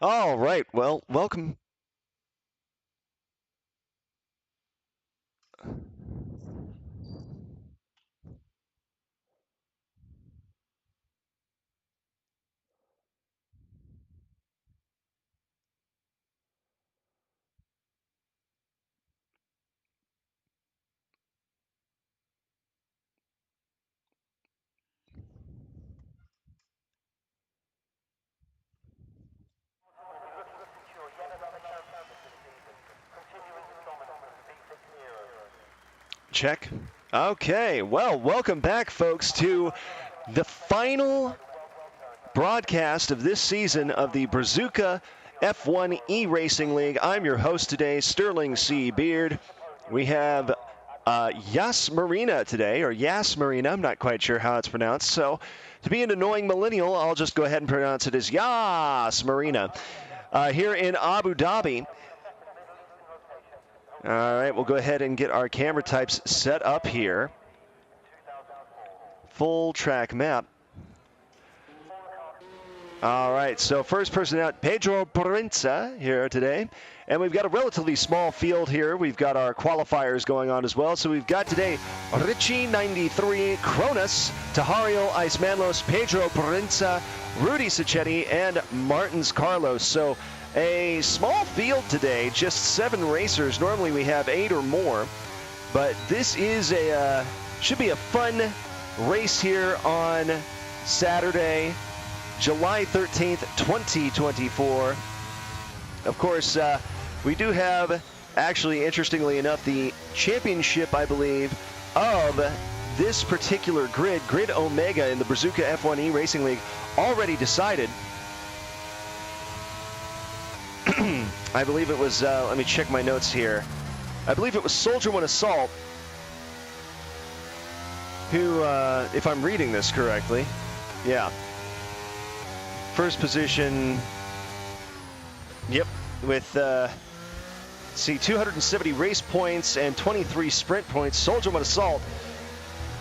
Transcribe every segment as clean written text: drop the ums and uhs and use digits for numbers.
All right. Well, welcome. Check. Okay. Well, welcome back, folks, to the final broadcast of this season of the Brazuca F1 E-Racing League. I'm your host today, Sterling C. Beard. We have Yas Marina today, or Yas Marina. I'm not quite sure how it's pronounced. So to be an annoying millennial, I'll just go ahead and pronounce it as Yas Marina. Here in Abu Dhabi. All right, we'll go ahead and get our camera types set up here. Full track map. All right, so first person out, Pedro Proença here today. And we've got a relatively small field here. We've got our qualifiers going on as well. So we've got today Richie 93, Cronus, Tahario Icemanlos, Pedro Proença, Rudy Sacchetti, and Martins Carlos. So a small field today, just 7 racers. Normally we have 8 or more. But this is should be a fun race here on Saturday, July 13th, 2024. Of course, we do have, actually, interestingly enough, the championship, I believe, of this particular Grid Omega in the Brazuca F1 E-Racing League, already decided. I believe it was, let me check my notes here. I believe it was Soldier One Assault, who, if I'm reading this correctly, yeah. First position, yep, with, see, 270 race points and 23 sprint points. Soldier One Assault,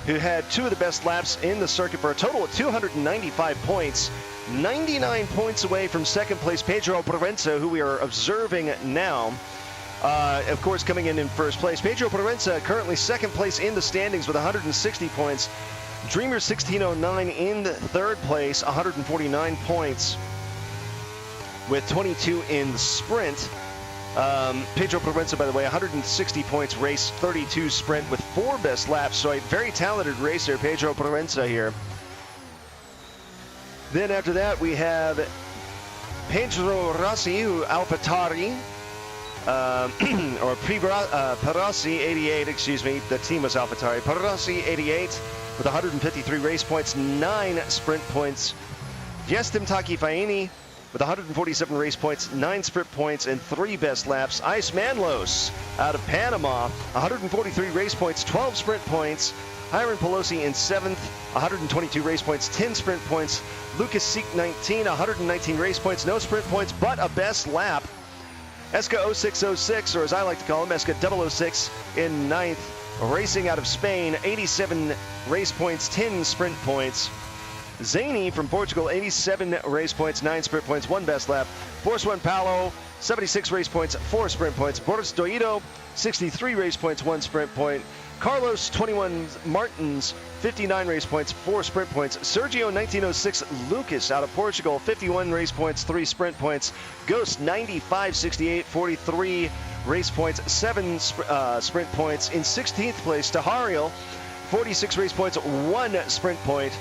who had 2 of the best laps in the circuit for a total of 295 points. 99 points away from second place, Pedro Proença, who we are observing now. Of course, coming in first place. Pedro Proença currently second place in the standings with 160 points. Dreamer 1609 in third place, 149 points with 22 in the sprint. Pedro Proença, by the way, 160 points race, 32 sprint with 4 best laps. So a very talented racer, Pedro Proença here. Then after that, we have Pedro Rossi, who AlphaTauri, or Perossi 88, excuse me, the team was AlphaTauri. Perossi 88 with 153 race points, 9 sprint points. Jestim Takifaini with 147 race points, 9 sprint points, and 3 best laps. Icemanlos out of Panama, 143 race points, 12 sprint points. Hiram Pelosi in 7th, 122 race points, 10 sprint points. Lucas Seek 19, 119 race points, no sprint points, but a best lap. Esca 0606, or as I like to call him, Esca 006 in 9th. Racing out of Spain, 87 race points, 10 sprint points. Zany from Portugal, 87 race points, 9 sprint points, 1 best lap. Force One Paulo, 76 race points, 4 sprint points. Boris Doido, 63 race points, 1 sprint point. Carlos 21 Martins, 59 race points, 4 sprint points. Sergio 1906 Lucas out of Portugal, 51 race points, 3 sprint points. Ghost 9568, 43 race points, 7 sprint points. In 16th place, Tahario, 46 race points, 1 sprint point.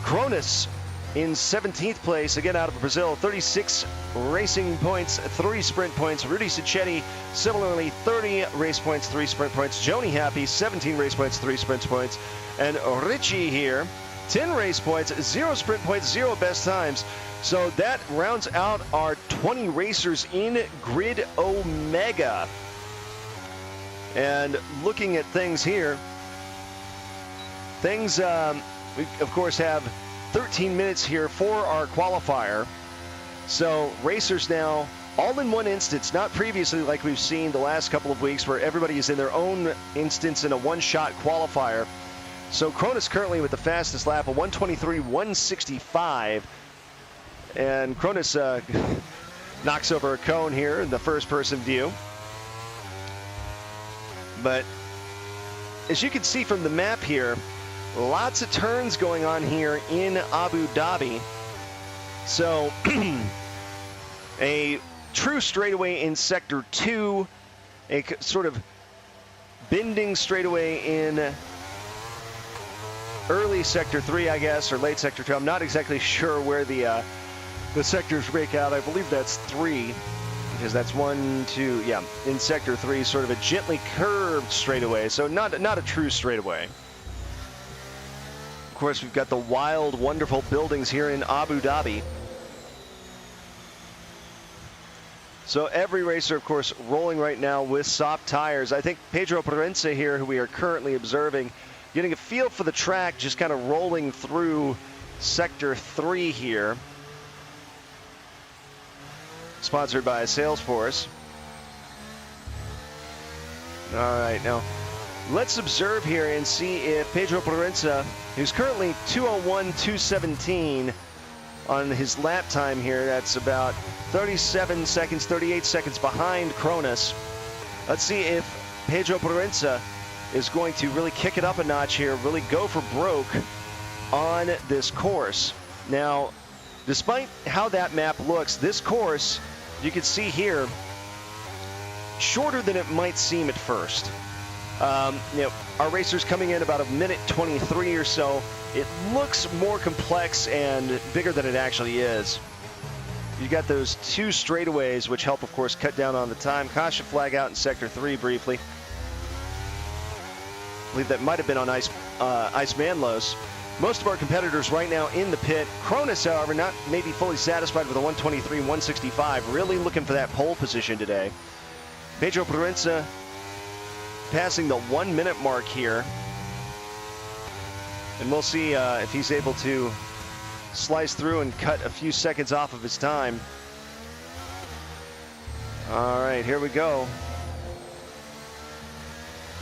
Cronus in 17th place, again out of Brazil, 36 racing points, 3 sprint points. Rudy Sacchetti, similarly, 30 race points, 3 sprint points. Joni Happy, 17 race points, 3 sprint points. And Richie here, 10 race points, 0 sprint points, 0 best times. So that rounds out our 20 racers in Grid Omega. And looking at things here, things, we of course have 13 minutes here for our qualifier. So racers now all in one instance, not previously like we've seen the last couple of weeks where everybody is in their own instance in a one-shot qualifier. So Cronus currently with the fastest lap, a 123.165. And Cronus knocks over a cone here in the first-person view. But as you can see from the map here, lots of turns going on here in Abu Dhabi. So a true straightaway in Sector 2, a sort of bending straightaway in early Sector 3, I guess, or late Sector 2. I'm not exactly sure where the sectors break out. I believe that's 3, because that's 1, 2, yeah, in Sector 3, sort of a gently curved straightaway, so not a true straightaway. Of course, we've got the wild, wonderful buildings here in Abu Dhabi. So every racer, of course, rolling right now with soft tires. I think Pedro Proença here, who we are currently observing, getting a feel for the track, just kind of rolling through Sector 3 here. Sponsored by Salesforce. All right, now let's observe here and see if Pedro Proença, who's currently 2:01.217 on his lap time here, that's about 37 seconds, 38 seconds behind Cronus. Let's see if Pedro Proença is going to really kick it up a notch here, really go for broke on this course. Now, despite how that map looks, this course, you can see here, shorter than it might seem at first. Our racers coming in about 1:23 or so. It looks more complex and bigger than it actually is. You got those 2 straightaways, which help, of course, cut down on the time. Caution flag out in Sector 3 briefly. I believe that might have been on Ice Manlos. Most of our competitors right now in the pit. Cronus, however, not maybe fully satisfied with a 1:23, 1:65. Really looking for that pole position today. Pedro Proença passing the 1 minute mark here. And we'll see if he's able to slice through and cut a few seconds off of his time. All right, here we go.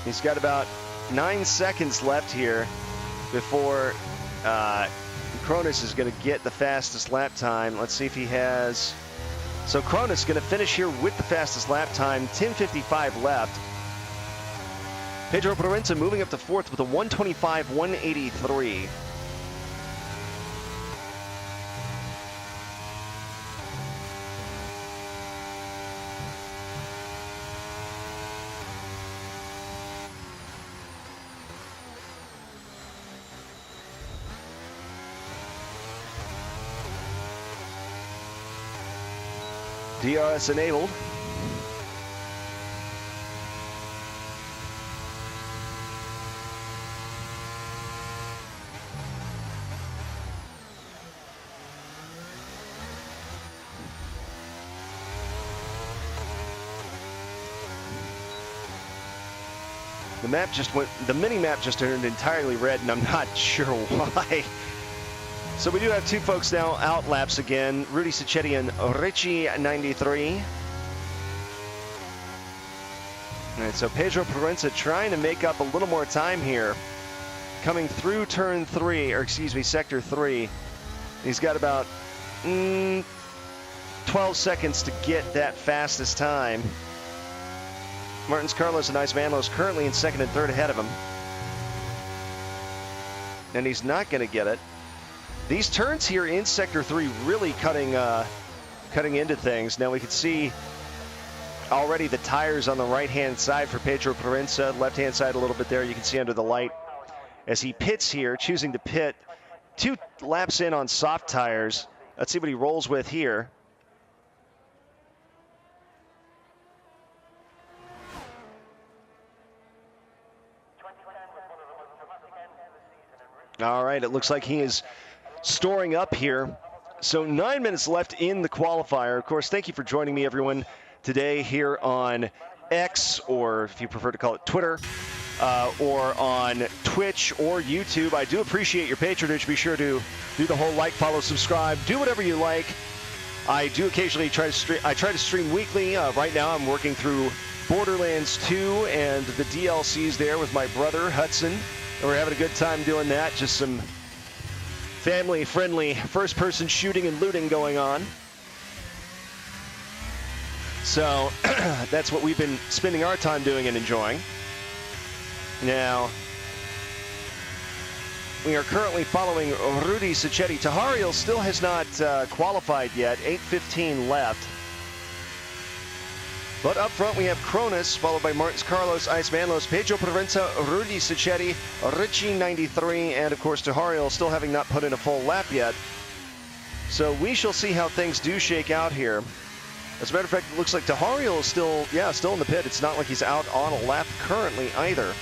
He's got about 9 seconds left here before Cronus is going to get the fastest lap time. Let's see if he has. So Cronus is going to finish here with the fastest lap time, 10:55 left. Pedro Proença moving up to 4th with a 1:25, 1:83. DRS enabled. The mini map just turned entirely red, and I'm not sure why. So we do have 2 folks now out laps again, Rudy Sacchetti and Richie 93. All right, so Pedro Proença trying to make up a little more time here, coming through turn 3, or excuse me, sector 3. He's got about 12 seconds to get that fastest time. Martins Carlos and Ice Manlos currently in second and third ahead of him. And he's not going to get it. These turns here in Sector 3 really cutting into things. Now we can see already the tires on the right-hand side for Pedro Proença, left-hand side a little bit there. You can see under the light as he pits here, choosing to pit 2 laps in on soft tires. Let's see what he rolls with here. All right, it looks like he is storing up here. So 9 minutes left in the qualifier. Of course, thank you for joining me, everyone, today here on X, or if you prefer to call it Twitter, or on Twitch or YouTube. I do appreciate your patronage. Be sure to do the whole like, follow, subscribe, do whatever you like. I do occasionally try to stream weekly. Right now I'm working through Borderlands 2 and the DLCs there with my brother Hudson. And we're having a good time doing that. Just some family-friendly first-person shooting and looting going on. So that's what we've been spending our time doing and enjoying. Now, we are currently following Rudy Sacchetti. Tahariel still has not qualified yet, 8:15 left. But up front we have Cronus, followed by Martins Carlos, Ice Manlos, Pedro Provenza, Rudy Sacchetti, Richie 93, and of course Tahariel still having not put in a full lap yet. So we shall see how things do shake out here. As a matter of fact, it looks like Tahariel is still in the pit. It's not like he's out on a lap currently either.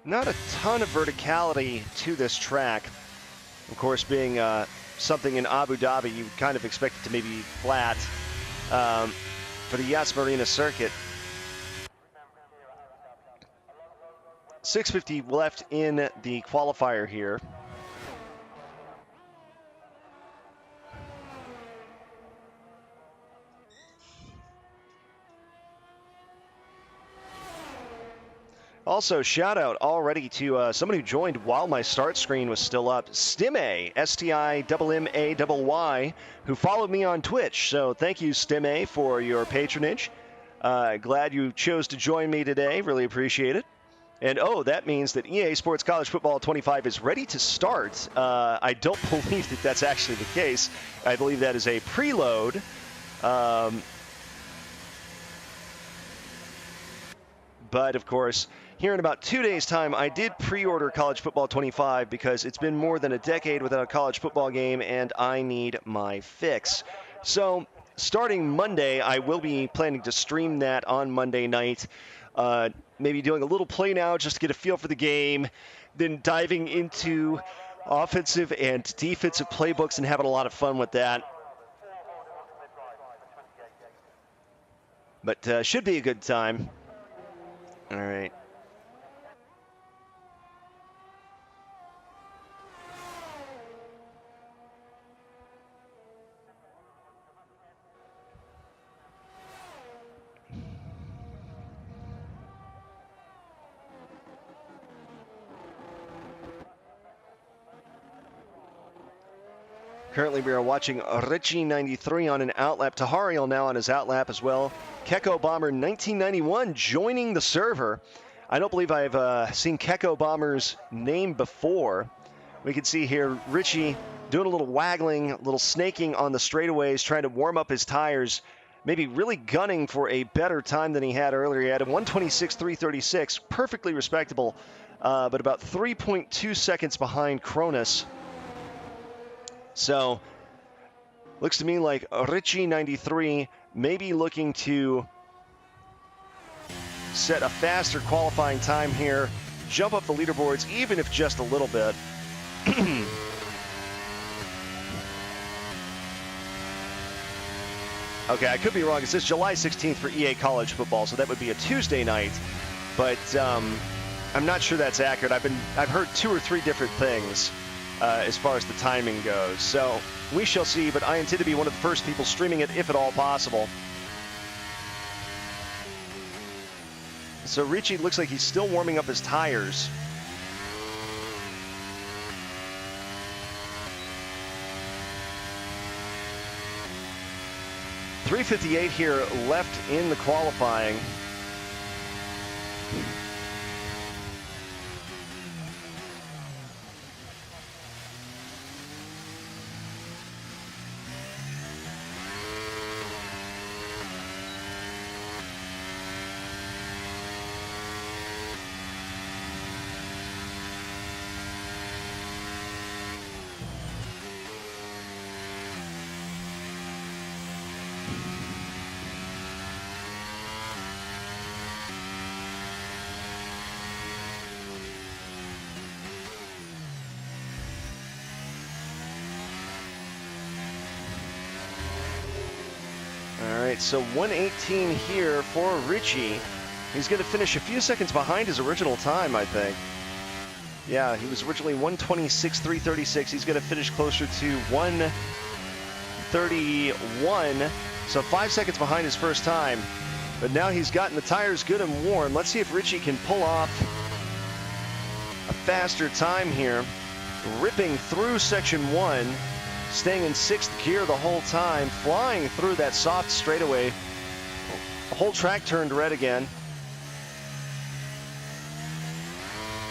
Not a ton of verticality to this track. Of course, being something in Abu Dhabi, you kind of expect it to maybe be flat for the Yas Marina circuit. 6:50 left in the qualifier here. Also, shout out already to somebody who joined while my start screen was still up, Stime, STIMMAYY, who followed me on Twitch. So thank you, Stime, for your patronage. Glad you chose to join me today. Really appreciate it. And that means that EA Sports College Football 25 is ready to start. I don't believe that that's actually the case. I believe that is a preload. But of course, here in about 2 days' time, I did pre-order College Football 25 because it's been more than a decade without a college football game, and I need my fix. So starting Monday, I will be planning to stream that on Monday night, maybe doing a little play now just to get a feel for the game, then diving into offensive and defensive playbooks and having a lot of fun with that. But should be a good time. All right. Currently, we are watching Richie 93 on an outlap. Tahariel now on his outlap as well. Keko Bomber 1991 joining the server. I don't believe I've seen Keko Bomber's name before. We can see here Richie doing a little waggling, a little snaking on the straightaways, trying to warm up his tires. Maybe really gunning for a better time than he had earlier. He had a 126.336, perfectly respectable, but about 3.2 seconds behind Cronus. So, looks to me like Richie 93 may be looking to set a faster qualifying time here, jump up the leaderboards, even if just a little bit. Okay, I could be wrong. It says July 16th for EA College Football, so that would be a Tuesday night. But I'm not sure that's accurate. I've heard 2 or 3 different things as far as the timing goes. So we shall see, but I intend to be one of the first people streaming it, if at all possible. So Richie looks like he's still warming up his tires. .358 here left in the qualifying. right, so 1:18 here for Richie. He's going to finish a few seconds behind his original time, I think. Yeah, he was originally 1:26.336. He's going to finish closer to 1:31, so 5 seconds behind his first time. But now he's gotten the tires good and warm. Let's see if Richie can pull off a faster time here. Ripping through section 1, staying in 6th gear the whole time, flying through that soft straightaway. The whole track turned red again.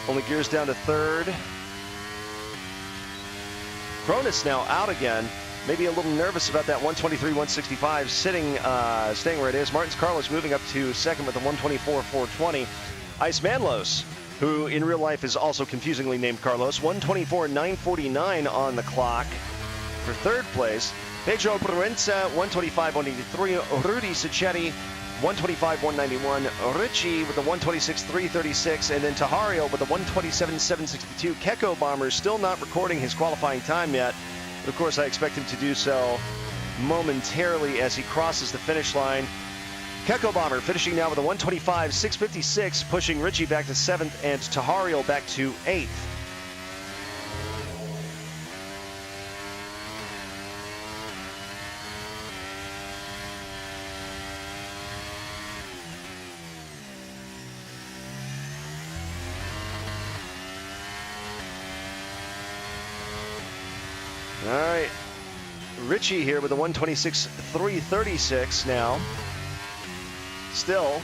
Only gears down to 3rd. Cronus now out again. Maybe a little nervous about that 123.165 staying where it is. Martins Carlos moving up to 2nd with a 124.420. Ice Manlos, who in real life is also confusingly named Carlos, 124.949 on the clock for 3rd place. Pedro Proenza, 125.183. Rudy Sicchetti, 125.191. Richie with the 126.336, and then Tahario with the 127.762. Keko Bomber still not recording his qualifying time yet, but of course I expect him to do so momentarily as he crosses the finish line. Keko Bomber finishing now with a 125.656, pushing Richie back to 7th and Tahario back to 8th. All right, Richie here with a 126.336 now. Still.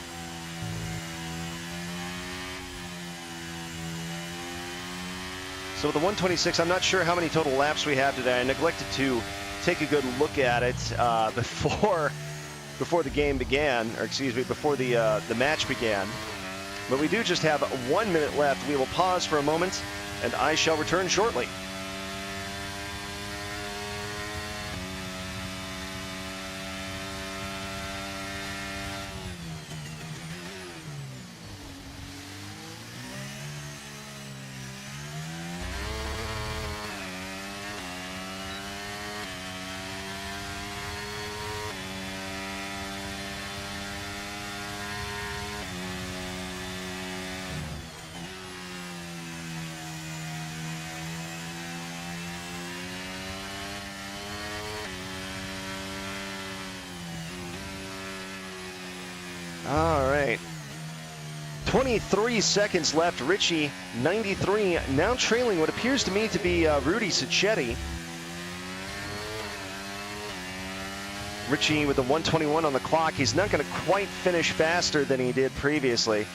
So with the 126, I'm not sure how many total laps we have today. I neglected to take a good look at it before the game began, or excuse me, before the match began. But we do just have 1 minute left. We will pause for a moment, and I shall return shortly. All right. 23 seconds left. Richie, 93, now trailing what appears to me to be Rudy Sicchetti. Richie with the 121 on the clock. He's not going to quite finish faster than he did previously.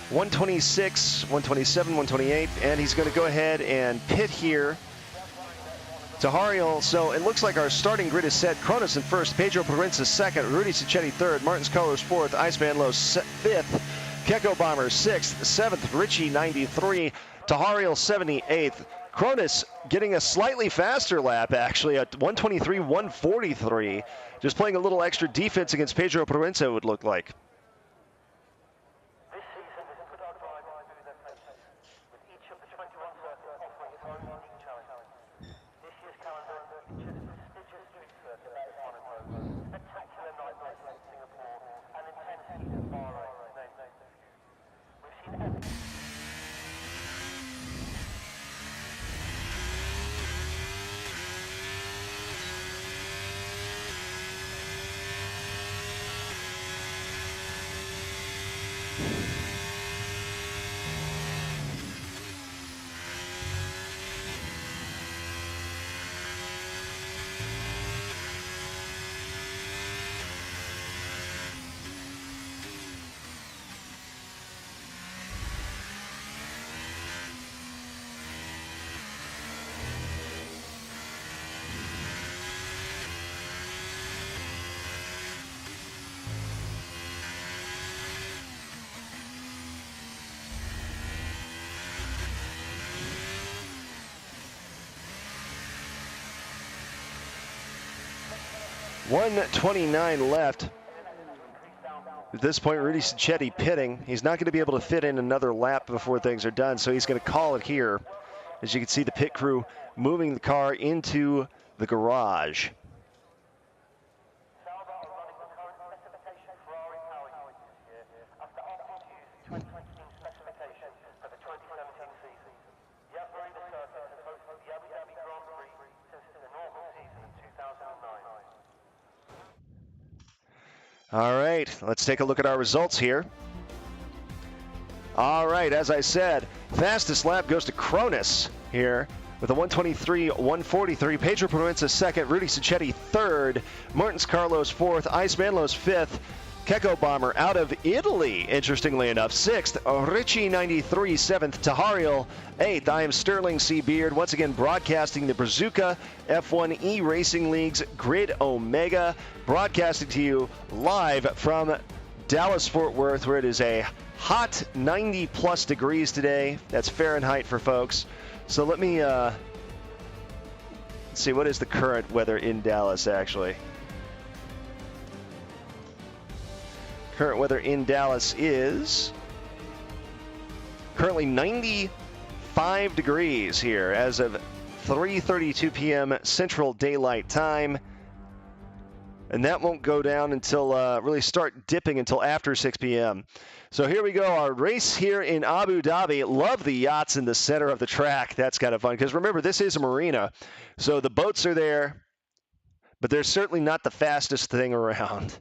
126, 127, 128, and he's going to go ahead and pit here. Tahario, so it looks like our starting grid is set. Cronus in 1st, Pedro Proenza 2nd, Rudy Sicchetti 3rd, Martins Carlos 4th, Iceman Lowe 5th, Keko Bomber 6th, 7th, Richie 93, Tahario 78th. Cronus getting a slightly faster lap, actually, at 123.143. Just playing a little extra defense against Pedro Proenza, it would look like. .129 left. At this point, Rudy Sicchetti pitting. He's not going to be able to fit in another lap before things are done, so he's going to call it here. As you can see, the pit crew moving the car into the garage. All right, let's take a look at our results here. All right, as I said, fastest lap goes to Cronus here with a 1:23.143. Pedro Proenza second, Rudy Sacchetti third, Martins Carlos fourth, Ice Manlos fifth, Keko Bomber out of Italy, interestingly enough, sixth, Richie 93 seventh, Tahariel eighth. I am Sterling C. Beard, once again broadcasting the Brazuca F1 E-Racing League's Grid Omega, broadcasting to you live from Dallas-Fort Worth, where it is a hot 90-plus degrees today. That's Fahrenheit for folks. So let me let's see, what is the current weather in Dallas, actually? Current weather in Dallas is currently 95 degrees here as of 3:32 p.m. Central Daylight Time. And that won't go down until really start dipping until after 6 p.m. So here we go, our race here in Abu Dhabi. Love the yachts in the center of the track. That's kind of fun because remember, this is a marina. So the boats are there, but they're certainly not the fastest thing around.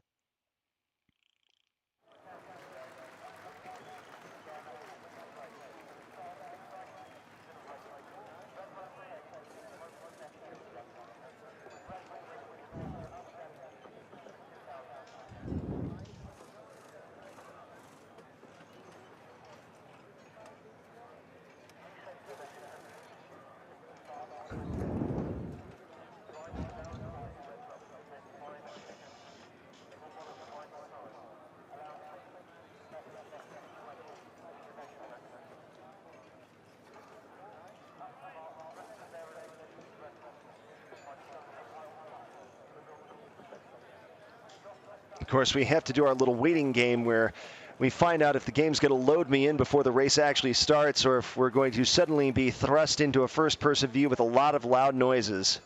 Of course, we have to do our little waiting game where we find out if the game's going to load me in before the race actually starts or if we're going to suddenly be thrust into a first-person view with a lot of loud noises.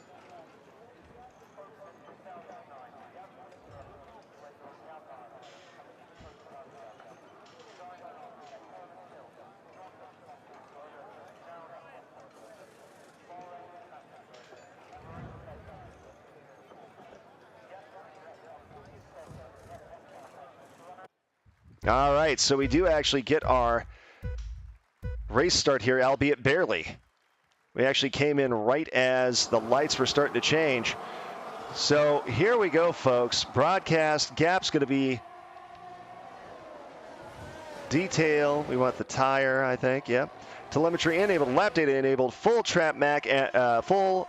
All right, so we do actually get our race start here, albeit barely. We actually came in right as the lights were starting to change. So here we go, folks. Broadcast gap's going to be detail. We want the tire, I think. Yep. Telemetry enabled, lap data enabled, full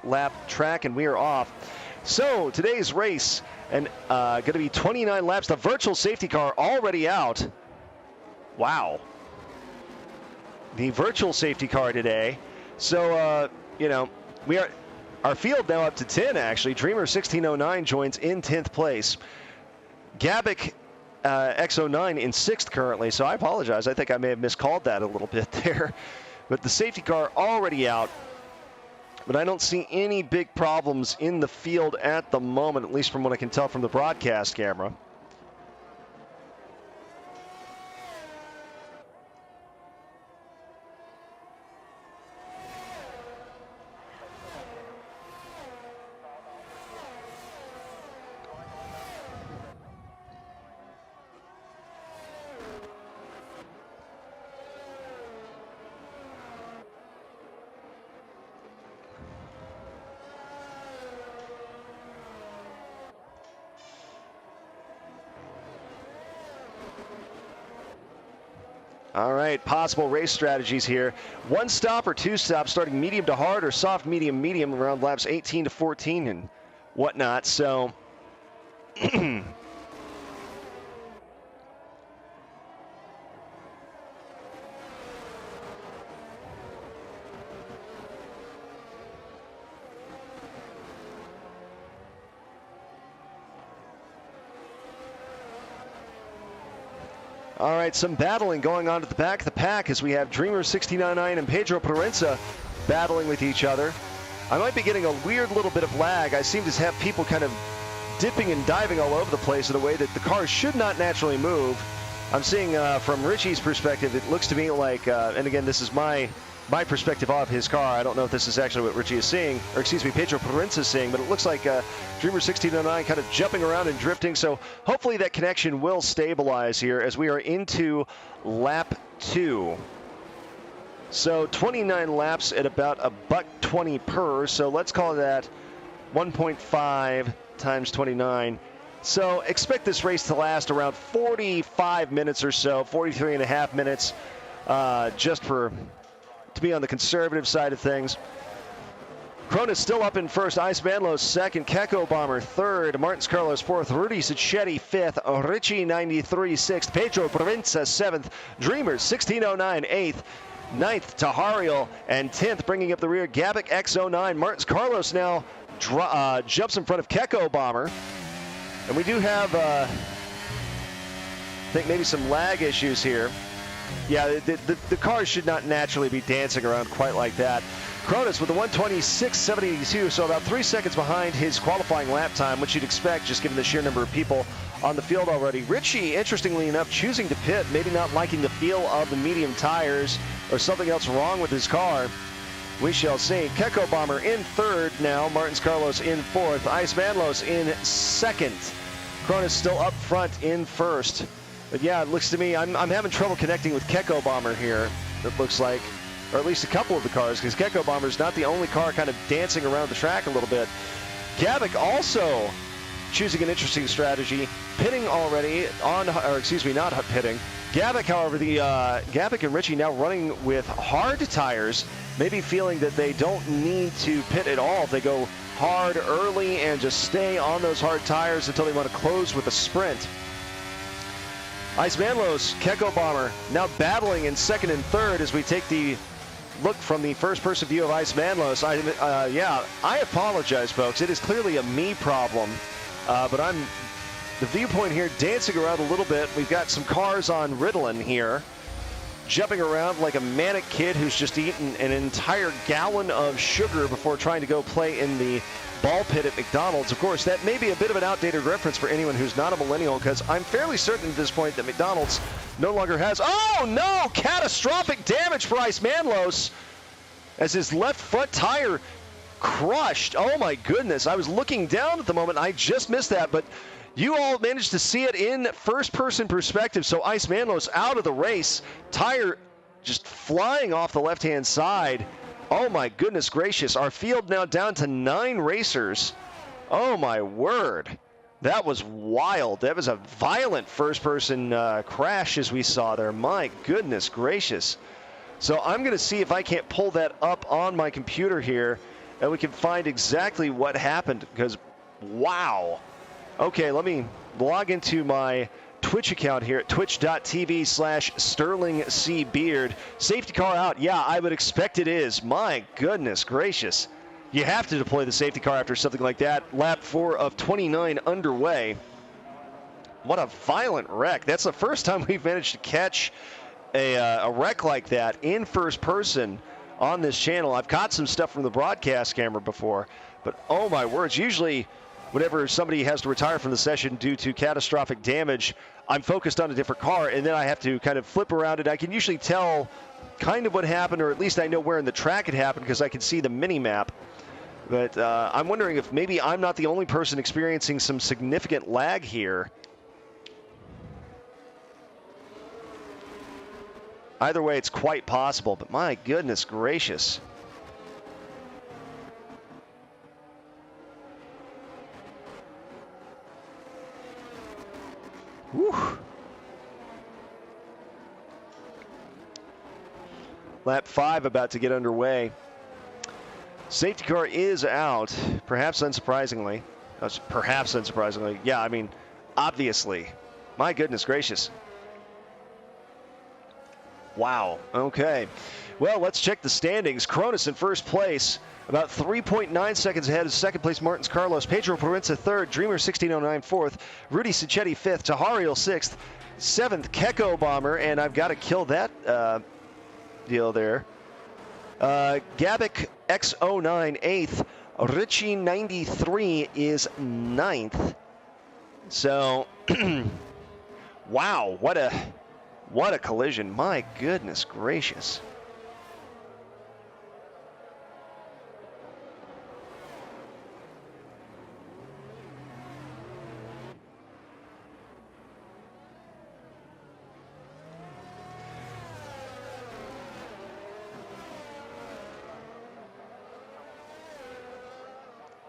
lap track, and we are off. So today's race, and going to be 29 laps. The virtual safety car already out. Wow. The virtual safety car today. So, you know, we are our field now up to 10, actually. Dreamer 1609 joins in 10th place. Gabic X09 in 6th currently, so I apologize. I think I may have miscalled that a little bit there. But the safety car already out. But I don't see any big problems in the field at the moment, at least from what I can tell from the broadcast camera. All right, possible race strategies here. One stop or two stops, starting medium to hard or soft, medium, medium around laps 18 to 14 and whatnot. So, all right, some battling going on at the back of the pack as we have Dreamer 1609 and Pedro Proenza battling with each other. I might be getting a weird little bit of lag. I seem to have people kind of dipping and diving all over the place in a way that the car should not naturally move. I'm seeing from Richie's perspective, it looks to me like, and again, this is my my perspective of his car. I don't know if this is actually what Richie is seeing, or excuse me, Pedro Prince is seeing, but it looks like Dreamer 1609 kind of jumping around and drifting. So hopefully that connection will stabilize here as we are into lap 2. So 29 laps at about $1.20 per. So let's call that 1.5 times 29. So expect this race to last around 45 minutes or so, 43 and a half minutes, just to be on the conservative side of things. Cronus still up in first, Ice Manlos second, Keko Bomber third, Martins Carlos fourth, Rudy Sacchetti fifth, Richie 93 sixth, Pedro Provenza seventh, Dreamers 1609 eighth, 9th Tahariel, and 10th bringing up the rear Gabic X09. Martins Carlos now jumps in front of Keko Bomber. And we do have, I think, maybe some lag issues here. Yeah, the cars should not naturally be dancing around quite like that. Cronus with the 126.782, so about 3 seconds behind his qualifying lap time, which you'd expect just given the sheer number of people on the field already. Richie, interestingly enough, choosing to pit, maybe not liking the feel of the medium tires or something else wrong with his car. We shall see. Keko Bomber in third now. Martins Carlos in fourth. Ice Manlos in second. Cronus still up front in first. But yeah, it looks to me, I'm having trouble connecting with Keko Bomber here, it looks like. Or at least a couple of the cars, because Keko Bomber is not the only car kind of dancing around the track a little bit. Gabic also choosing an interesting strategy, pitting already on, or excuse me, not pitting. Gabic, however, Gabic and Richie now running with hard tires, maybe feeling that they don't need to pit at all if they go hard early and just stay on those hard tires until they want to close with a sprint. Ice Manlos, Keko Bomber now battling in second and third as we take the look from the first-person view of Ice Manlos. I apologize, folks. It is clearly a me problem, but I'm the viewpoint here dancing around a little bit. We've got some cars on Ritalin here, jumping around like a manic kid who's just eaten an entire gallon of sugar before trying to go play in the ball pit at McDonald's. Of course, that may be a bit of an outdated reference for anyone who's not a millennial, because I'm fairly certain at this point that McDonald's no longer has... Oh, no! Catastrophic damage for Ice Manlos as his left front tire crushed. Oh, my goodness. I was looking down at the moment. I just missed that, but you all managed to see it in first-person perspective. So Ice Manlos out of the race. Tire just flying off the left-hand side. Oh, my goodness gracious. Our field now down to 9 racers. Oh, my word. That was wild. That was a violent first-person crash as we saw there. My goodness gracious. So I'm going to see if I can't pull that up on my computer here and we can find exactly what happened, because, wow. Okay, let me log into my Twitch account here at twitch.tv/SterlingCBeard. Safety car out. Yeah, I would expect it is. My goodness gracious. You have to deploy the safety car after something like that. Lap 4 of 29 underway. What a violent wreck. That's the first time we've managed to catch a wreck like that in first person on this channel. I've caught some stuff from the broadcast camera before, but oh my words, usually whenever somebody has to retire from the session due to catastrophic damage, I'm focused on a different car, and then I have to kind of flip around it. I can usually tell kind of what happened, or at least I know where in the track it happened because I can see the mini-map. But I'm wondering if maybe I'm not the only person experiencing some significant lag here. Either way, it's quite possible, but my goodness gracious. Whew. Lap 5 about to get underway. Safety car is out, perhaps unsurprisingly. Perhaps unsurprisingly. Yeah, I mean, obviously. My goodness gracious. Wow. Okay. Well, let's check the standings. Cronus in first place, about 3.9 seconds ahead of second place Martins Carlos. Pedro Provenza third. Dreamer 1609 fourth. Rudy Sacchetti fifth. Tahariel sixth. Seventh, Keko Bomber, and I've got to kill that deal there. Gabic X09 eighth. Richie 93 is ninth. So, wow, what a collision. My goodness gracious.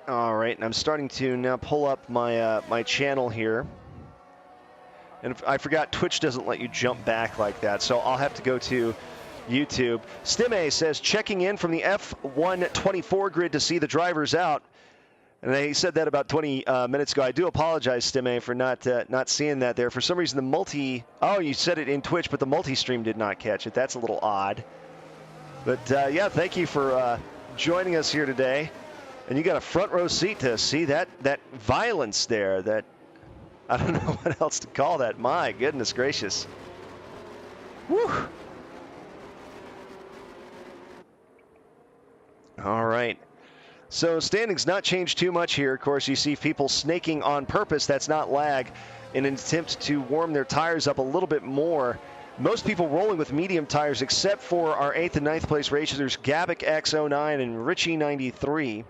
All right, and I'm starting to now pull up my my channel here. And I forgot Twitch doesn't let you jump back like that, so I'll have to go to YouTube. Stimme says, checking in from the F124 grid to see the drivers out. And he said that about 20 minutes ago. I do apologize, Stimme, for not seeing that there. For some reason, the multi... Oh, you said it in Twitch, but the multi-stream did not catch it. That's a little odd. But, yeah, thank you for joining us here today. And you got a front row seat to see that violence there. That I don't know what else to call that. My goodness gracious. Whew. All right. So standings not changed too much here. Of course, you see people snaking on purpose. That's not lag, in an attempt to warm their tires up a little bit more. Most people rolling with medium tires, except for our 8th and 9th place racers, Gabic X09 and Richie 93.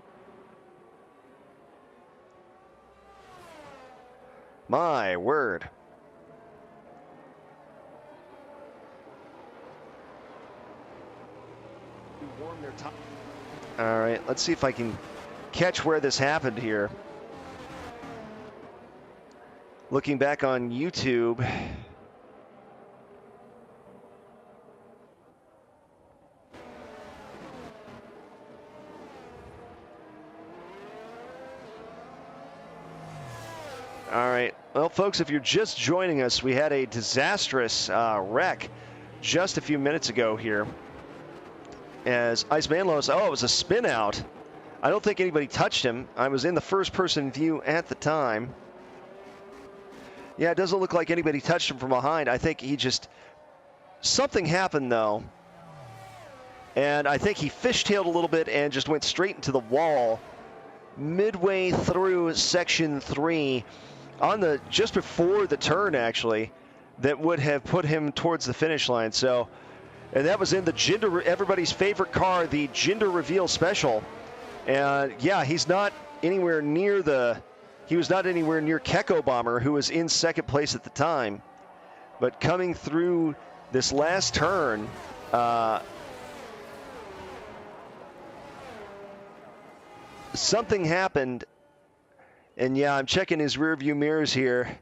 My word. Warm their tires. All right, let's see if I can catch where this happened here. Looking back on YouTube. All right, well, folks, if you're just joining us, we had a disastrous wreck just a few minutes ago here. As Ice Manlos, it was a spin out. I don't think anybody touched him. I was in the first person view at the time. Yeah, it doesn't look like anybody touched him from behind. I think he just, something happened though. And I think he fishtailed a little bit and just went straight into the wall midway through section 3 on just before the turn actually, that would have put him towards the finish line. So, and that was in the everybody's favorite car, the Gender Reveal Special. And yeah, he's not anywhere near he was not anywhere near Keko Bomber, who was in second place at the time. But coming through this last turn, something happened. And yeah, I'm checking his rear view mirrors here.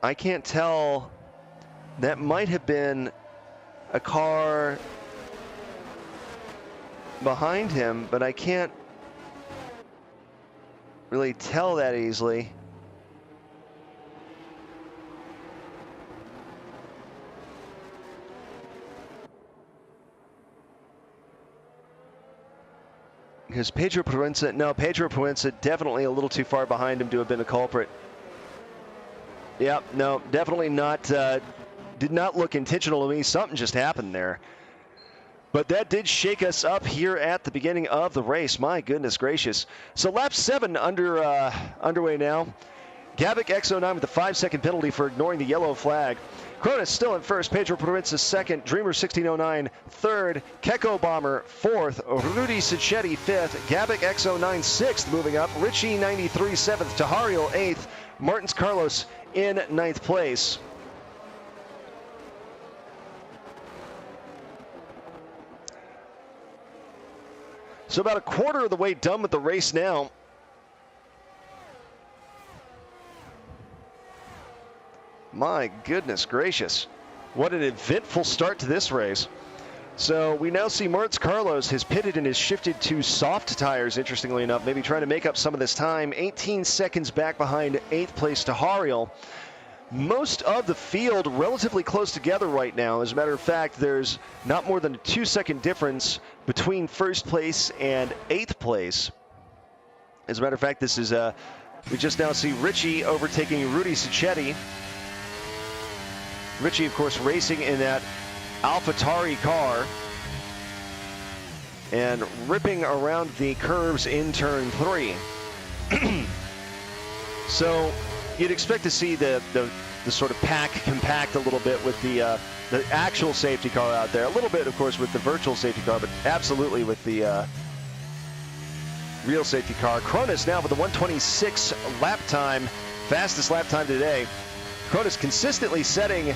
I can't tell. That might have been a car behind him, but I can't really tell that easily. Because Pedro Proenza definitely a little too far behind him to have been a culprit. Yep, no, definitely not, did not look intentional to me. Something just happened there. But that did shake us up here at the beginning of the race. My goodness gracious. So lap 7 underway now. Gabic X09 with a 5-second penalty for ignoring the yellow flag. Cronus still in first, Pedro Proenza second, Dreamer 1609 third, Keko Bomber fourth, Rudy Cicchetti fifth, Gabic X09 sixth moving up, Richie 93 seventh, Tahario eighth, Martins Carlos in ninth place. So about a quarter of the way done with the race now. My goodness gracious. What an eventful start to this race. So we now see Martins Carlos has pitted and has shifted to soft tires, interestingly enough, maybe trying to make up some of this time. 18 seconds back behind 8th place Tahariel. Most of the field relatively close together right now. As a matter of fact, there's not more than a 2-second difference between first place and 8th place. As a matter of fact, this is we just now see Richie overtaking Rudy Cicchetti. Richie, of course, racing in that AlphaTauri car and ripping around the curves in turn 3. So you'd expect to see the sort of pack compact a little bit with the actual safety car out there. A little bit, of course, with the virtual safety car, but absolutely with the real safety car. Cronus now with a 1:26 lap time, fastest lap time today. Cronus consistently setting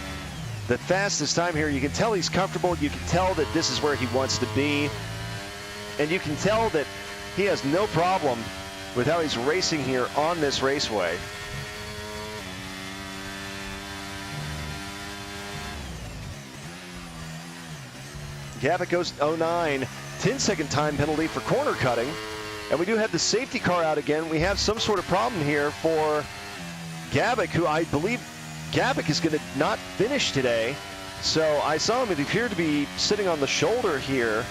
the fastest time here. You can tell he's comfortable. You can tell that this is where he wants to be. And you can tell that he has no problem with how he's racing here on this raceway. Gavick goes 09, 10-second time penalty for corner cutting. And we do have the safety car out again. We have some sort of problem here for Gavick, who I believe Gavick is going to not finish today. So I saw him, it appeared to be sitting on the shoulder here.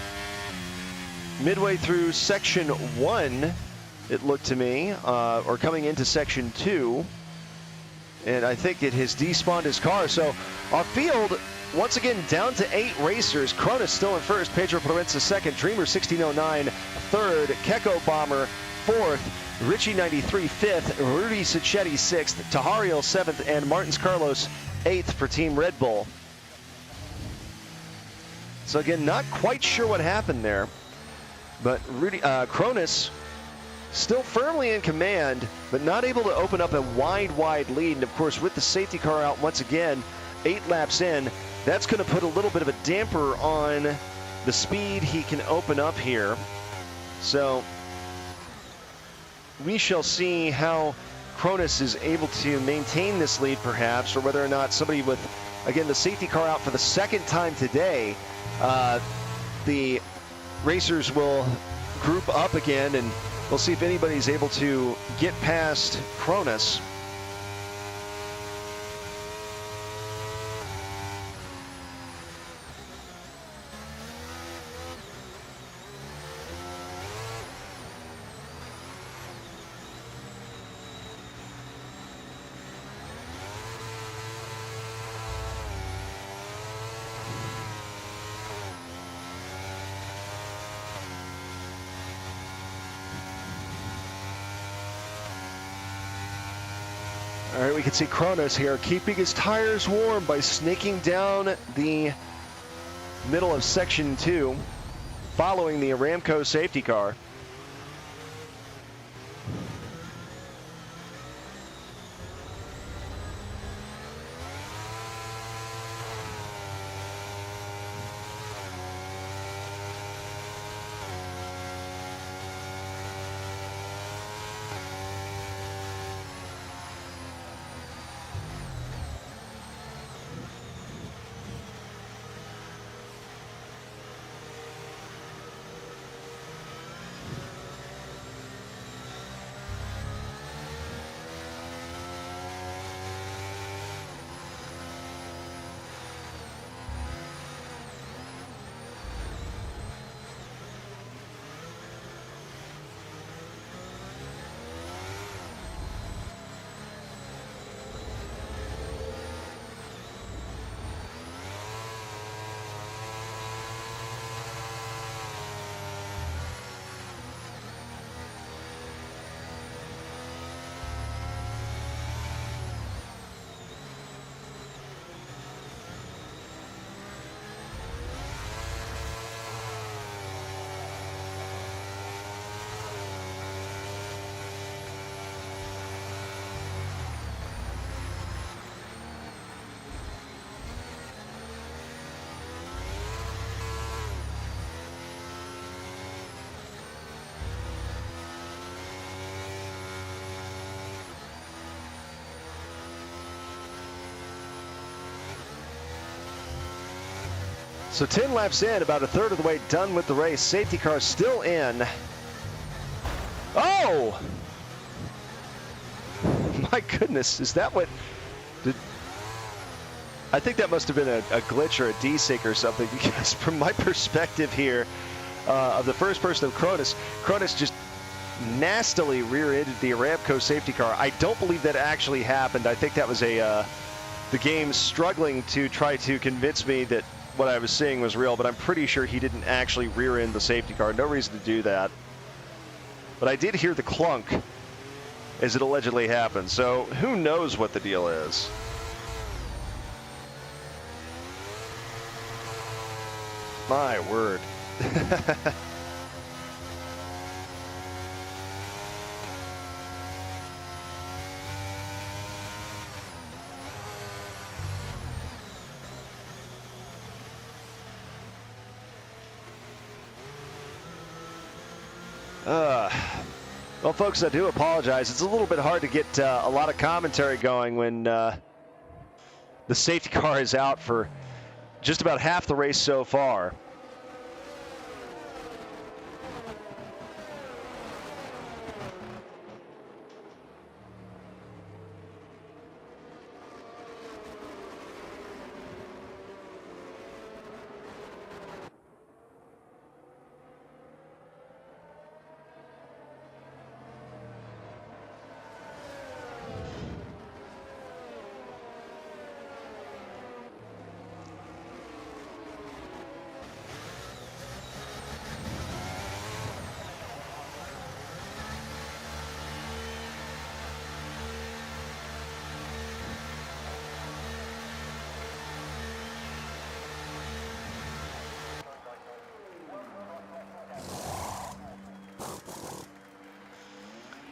Midway through section 1, it looked to me, or coming into section 2. And I think it has despawned his car. So our field, once again, down to 8 racers. Cronus still in first, Pedro Proenza second, Dreamer 1609 third, Keko Bomber fourth, Richie 93 fifth, Rudy Sacchetti sixth, Tahario seventh, and Martins Carlos eighth for Team Red Bull. So again, not quite sure what happened there, but Cronus still firmly in command, but not able to open up a wide lead. And of course, with the safety car out once again, 8 laps in, that's going to put a little bit of a damper on the speed he can open up here. So we shall see how Cronus is able to maintain this lead perhaps, or whether or not somebody with, again, the safety car out for the second time today, the racers will group up again, and we'll see if anybody's able to get past Cronus. All right, we can see Cronus here keeping his tires warm by snaking down the middle of section 2, following the Aramco safety car. So 10 laps in, about a third of the way done with the race. Safety car still in. Oh! My goodness, is that what did? I think that must have been a glitch or a desync or something, because from my perspective here, of the first person of Cronus just nastily rear-ended the Aramco safety car. I don't believe that actually happened. I think that was the game struggling to try to convince me that what I was seeing was real, but I'm pretty sure he didn't actually rear end the safety car. No reason to do that. But I did hear the clunk as it allegedly happened, so who knows what the deal is. My word. Well, folks, I do apologize. It's a little bit hard to get a lot of commentary going when the safety car is out for just about half the race so far.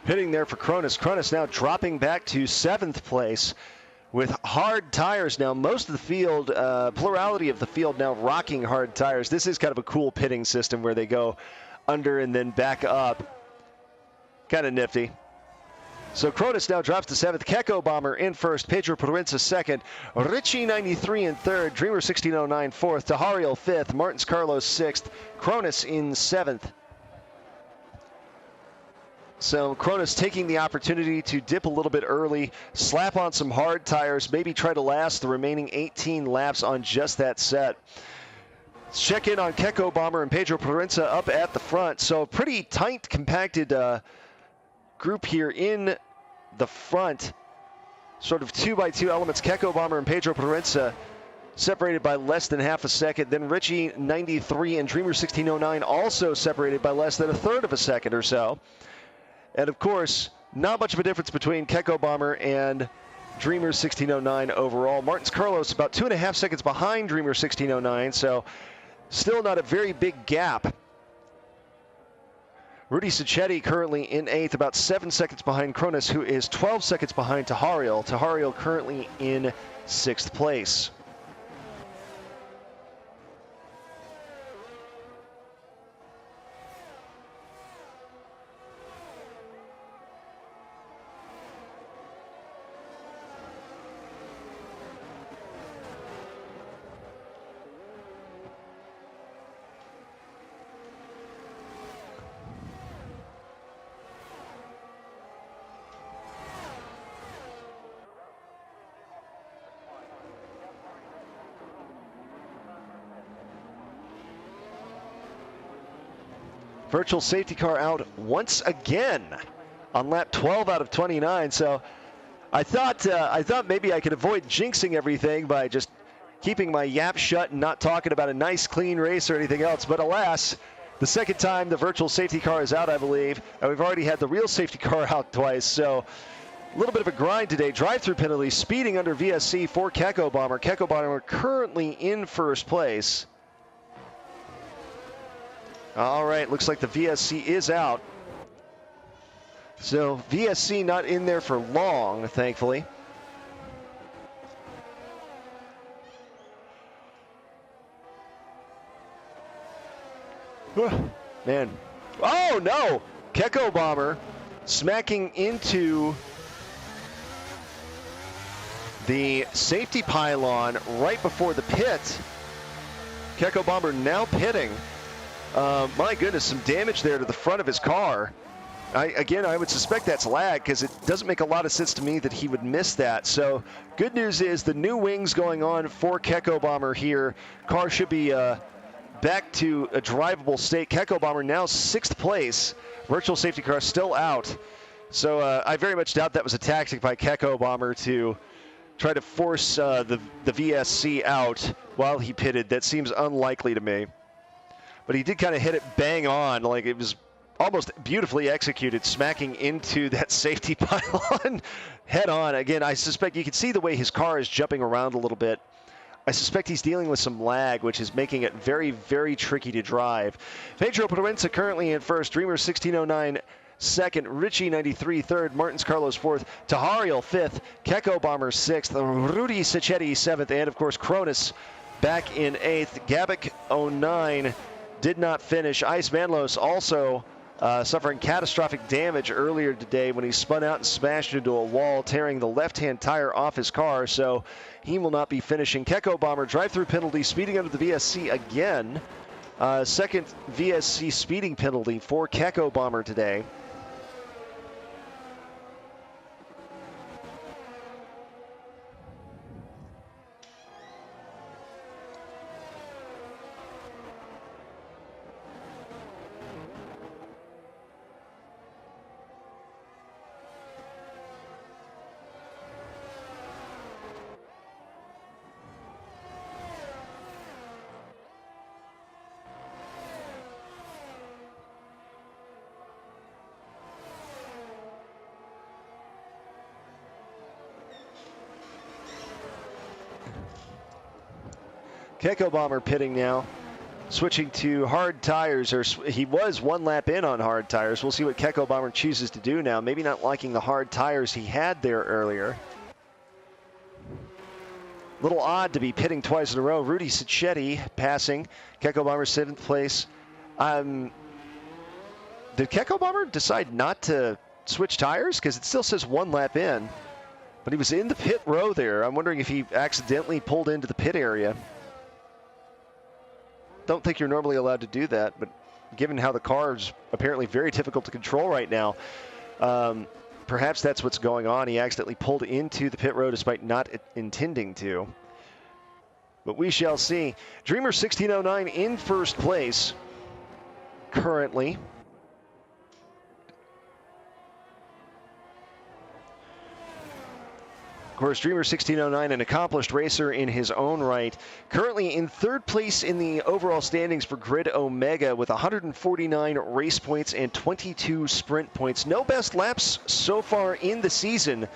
Pitting there for Cronus. Cronus now dropping back to 7th place with hard tires now. Most of the field, plurality of the field now rocking hard tires. This is kind of a cool pitting system where they go under and then back up. Kind of nifty. So Cronus now drops to 7th. Keko Bomber in 1st. Pedro Proenza 2nd. Richie 93 in 3rd. Dreamer 1609 4th. Tahariel 5th. Martins Carlos 6th. Cronus in 7th. So Cronus taking the opportunity to dip a little bit early, slap on some hard tires, maybe try to last the remaining 18 laps on just that set. Let's check in on Keko Bomber and Pedro Proenza up at the front. So pretty tight, compacted group here in the front. Sort of 2x2 elements. Keko Bomber and Pedro Proenza separated by less than half a second. Then Richie 93 and Dreamer 1609 also separated by less than a third of a second or so. And of course, not much of a difference between Keko Bomber and Dreamer 1609 overall. Martins Carlos about 2.5 seconds behind Dreamer 1609, so still not a very big gap. Rudy Sacchetti currently in 8th, about 7 seconds behind Cronus, who is 12 seconds behind Tahariel. Tahariel currently in 6th place. Virtual safety car out once again on lap 12 out of 29. So I thought maybe I could avoid jinxing everything by just keeping my yap shut and not talking about a nice clean race or anything else. But alas, the second time the virtual safety car is out, I believe, and we've already had the real safety car out twice. So a little bit of a grind today. Drive-through penalty, speeding under VSC for Keko Bomber. Keko Bomber currently in 1st place. All right, looks like the VSC is out. So VSC not in there for long, thankfully. Man. Oh, no! Keko Bomber smacking into the safety pylon right before the pit. Keko Bomber now pitting. My goodness, some damage there to the front of his car. I would suspect that's lag because it doesn't make a lot of sense to me that he would miss that. So good news is the new wings going on for Keko Bomber here. Car should be back to a drivable state. Keko Bomber now 6th place. Virtual safety car still out. So I very much doubt that was a tactic by Keko Bomber to try to force the VSC out while he pitted. That seems unlikely to me. But he did kind of hit it bang on, like it was almost beautifully executed, smacking into that safety pylon head on. Again, I suspect you can see the way his car is jumping around a little bit. I suspect he's dealing with some lag, which is making it very, very tricky to drive. Pedro Proenza currently in 1st, Dreamer 1609 2nd, Richie 93 3rd, Martins Carlos 4th, Tahariel 5th, Keko Bomber 6th, Rudy Sacchetti 7th, and of course Cronus back in 8th. Gabic 09 did not finish. Ice Manlos also suffering catastrophic damage earlier today when he spun out and smashed into a wall, tearing the left-hand tire off his car, so he will not be finishing. Keke Bomber, drive-through penalty, speeding under the VSC again. Second VSC speeding penalty for Keke Bomber today. Keke Bomber pitting now, switching to hard tires, or he was one lap in on hard tires. We'll see what Keke Bomber chooses to do now. Maybe not liking the hard tires he had there earlier. Little odd to be pitting twice in a row. Rudy Sacchetti passing. Keke Bomber 7th place. Did Keke Bomber decide not to switch tires? Because it still says one lap in. But he was in the pit row there. I'm wondering if he accidentally pulled into the pit area. Don't think you're normally allowed to do that, but given how the car is apparently very difficult to control right now, perhaps that's what's going on. He accidentally pulled into the pit row despite not intending to. But we shall see. Dreamer 1609 in first place currently. Of course, Dreamer 1609, an accomplished racer in his own right, currently in third place in the overall standings for Grid Omega with 149 race points and 22 sprint points. No best laps so far in the season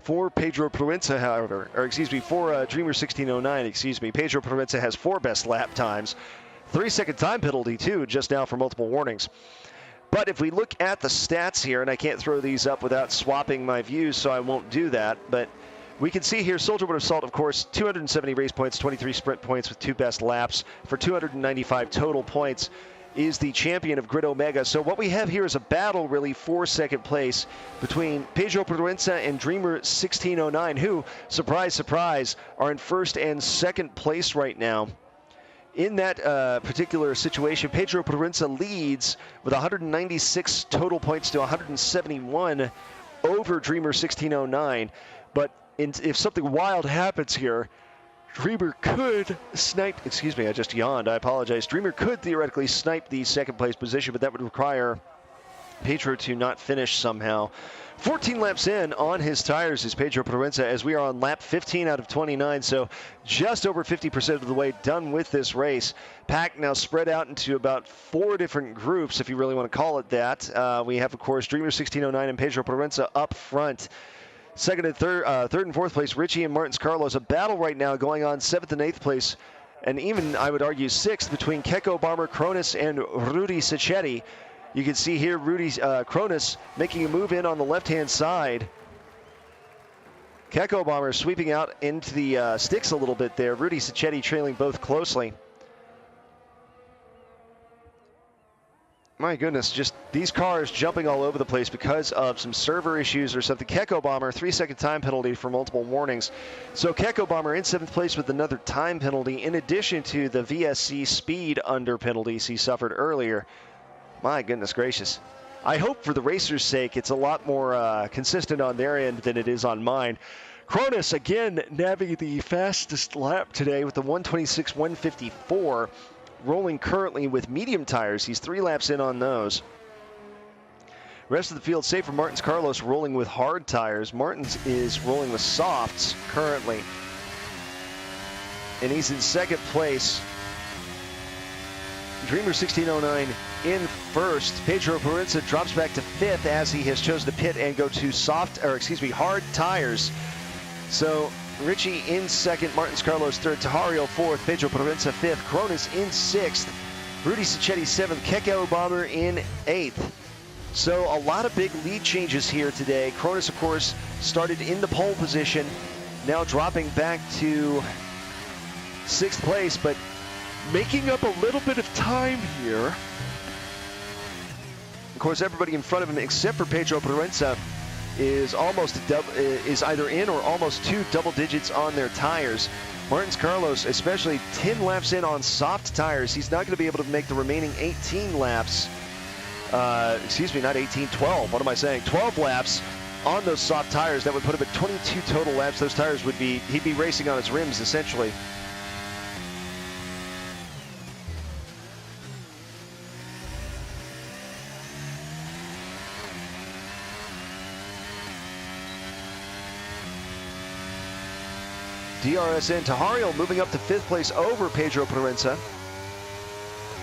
for Pedro Proença, however, or excuse me, for Dreamer 1609, excuse me. Pedro Proença has 4 best lap times, 3-second time penalty too, just now for multiple warnings. But if we look at the stats here, and I can't throw these up without swapping my views, so I won't do that, but we can see here, Soldier Wood of Salt, of course, 270 race points, 23 sprint points with 2 best laps for 295 total points, is the champion of Grid Omega. So what we have here is a battle, really, for second place between Pedro Proença and Dreamer 1609, who, surprise, surprise, are in first and second place right now. In that particular situation, Pedro Proença leads with 196 total points to 171 over Dreamer 1609. But if something wild happens here, Dreamer could snipe, excuse me, I just yawned, I apologize. Dreamer could theoretically snipe the second place position, but that would require Pedro to not finish somehow. 14 laps in on his tires is Pedro Proença, as we are on lap 15 out of 29, so just over 50% of the way done with this race. Pack now spread out into about 4 different groups, if you really want to call it that. We have, of course, Dreamer 1609 and Pedro Proença up front. Second and third and fourth place, Richie and Martins Carlos. A battle right now going on 7th and 8th place, and even, I would argue, 6th between Keke Bomber, Cronus, and Rudy Sacchetti. You can see here Rudy Cronus making a move in on the left-hand side. Keke Bomber sweeping out into the sticks a little bit there. Rudy Sacchetti trailing both closely. My goodness, just these cars jumping all over the place because of some server issues or something. Keke Bomber, 3-second time penalty for multiple warnings. So Keke Bomber in 7th place with another time penalty, in addition to the VSC speed under penalties he suffered earlier. My goodness gracious. I hope for the racers' sake it's a lot more consistent on their end than it is on mine. Cronus again nabbing the fastest lap today with the 126.154. Rolling currently with medium tires. He's 3 laps in on those. Rest of the field safe for Martins Carlos, rolling with hard tires. Martins is rolling with softs currently. And he's in second place. Dreamer 1609 in first. Pedro Proença drops back to 5th as he has chosen to pit and go to hard tires. So Richie in second, Martins Carlos third, Tahario fourth, Pedro Proença fifth, Cronus in 6th, Rudy Sacchetti 7th, Keke Bomber in 8th. So a lot of big lead changes here today. Cronus, of course, started in the pole position, now dropping back to 6th place, but making up a little bit of time here Of course, everybody in front of him, except for Pedro Proenza, is is either in or almost 2 double digits on their tires. Martins Carlos, especially 10 laps in on soft tires, he's not going to be able to make the remaining 18 laps. Excuse me, not 18, 12. What am I saying? 12 laps on those soft tires. That would put him at 22 total laps. Those tires would be, he'd be racing on his rims essentially. DRSN Tahariel moving up to 5th place over Pedro Proenza.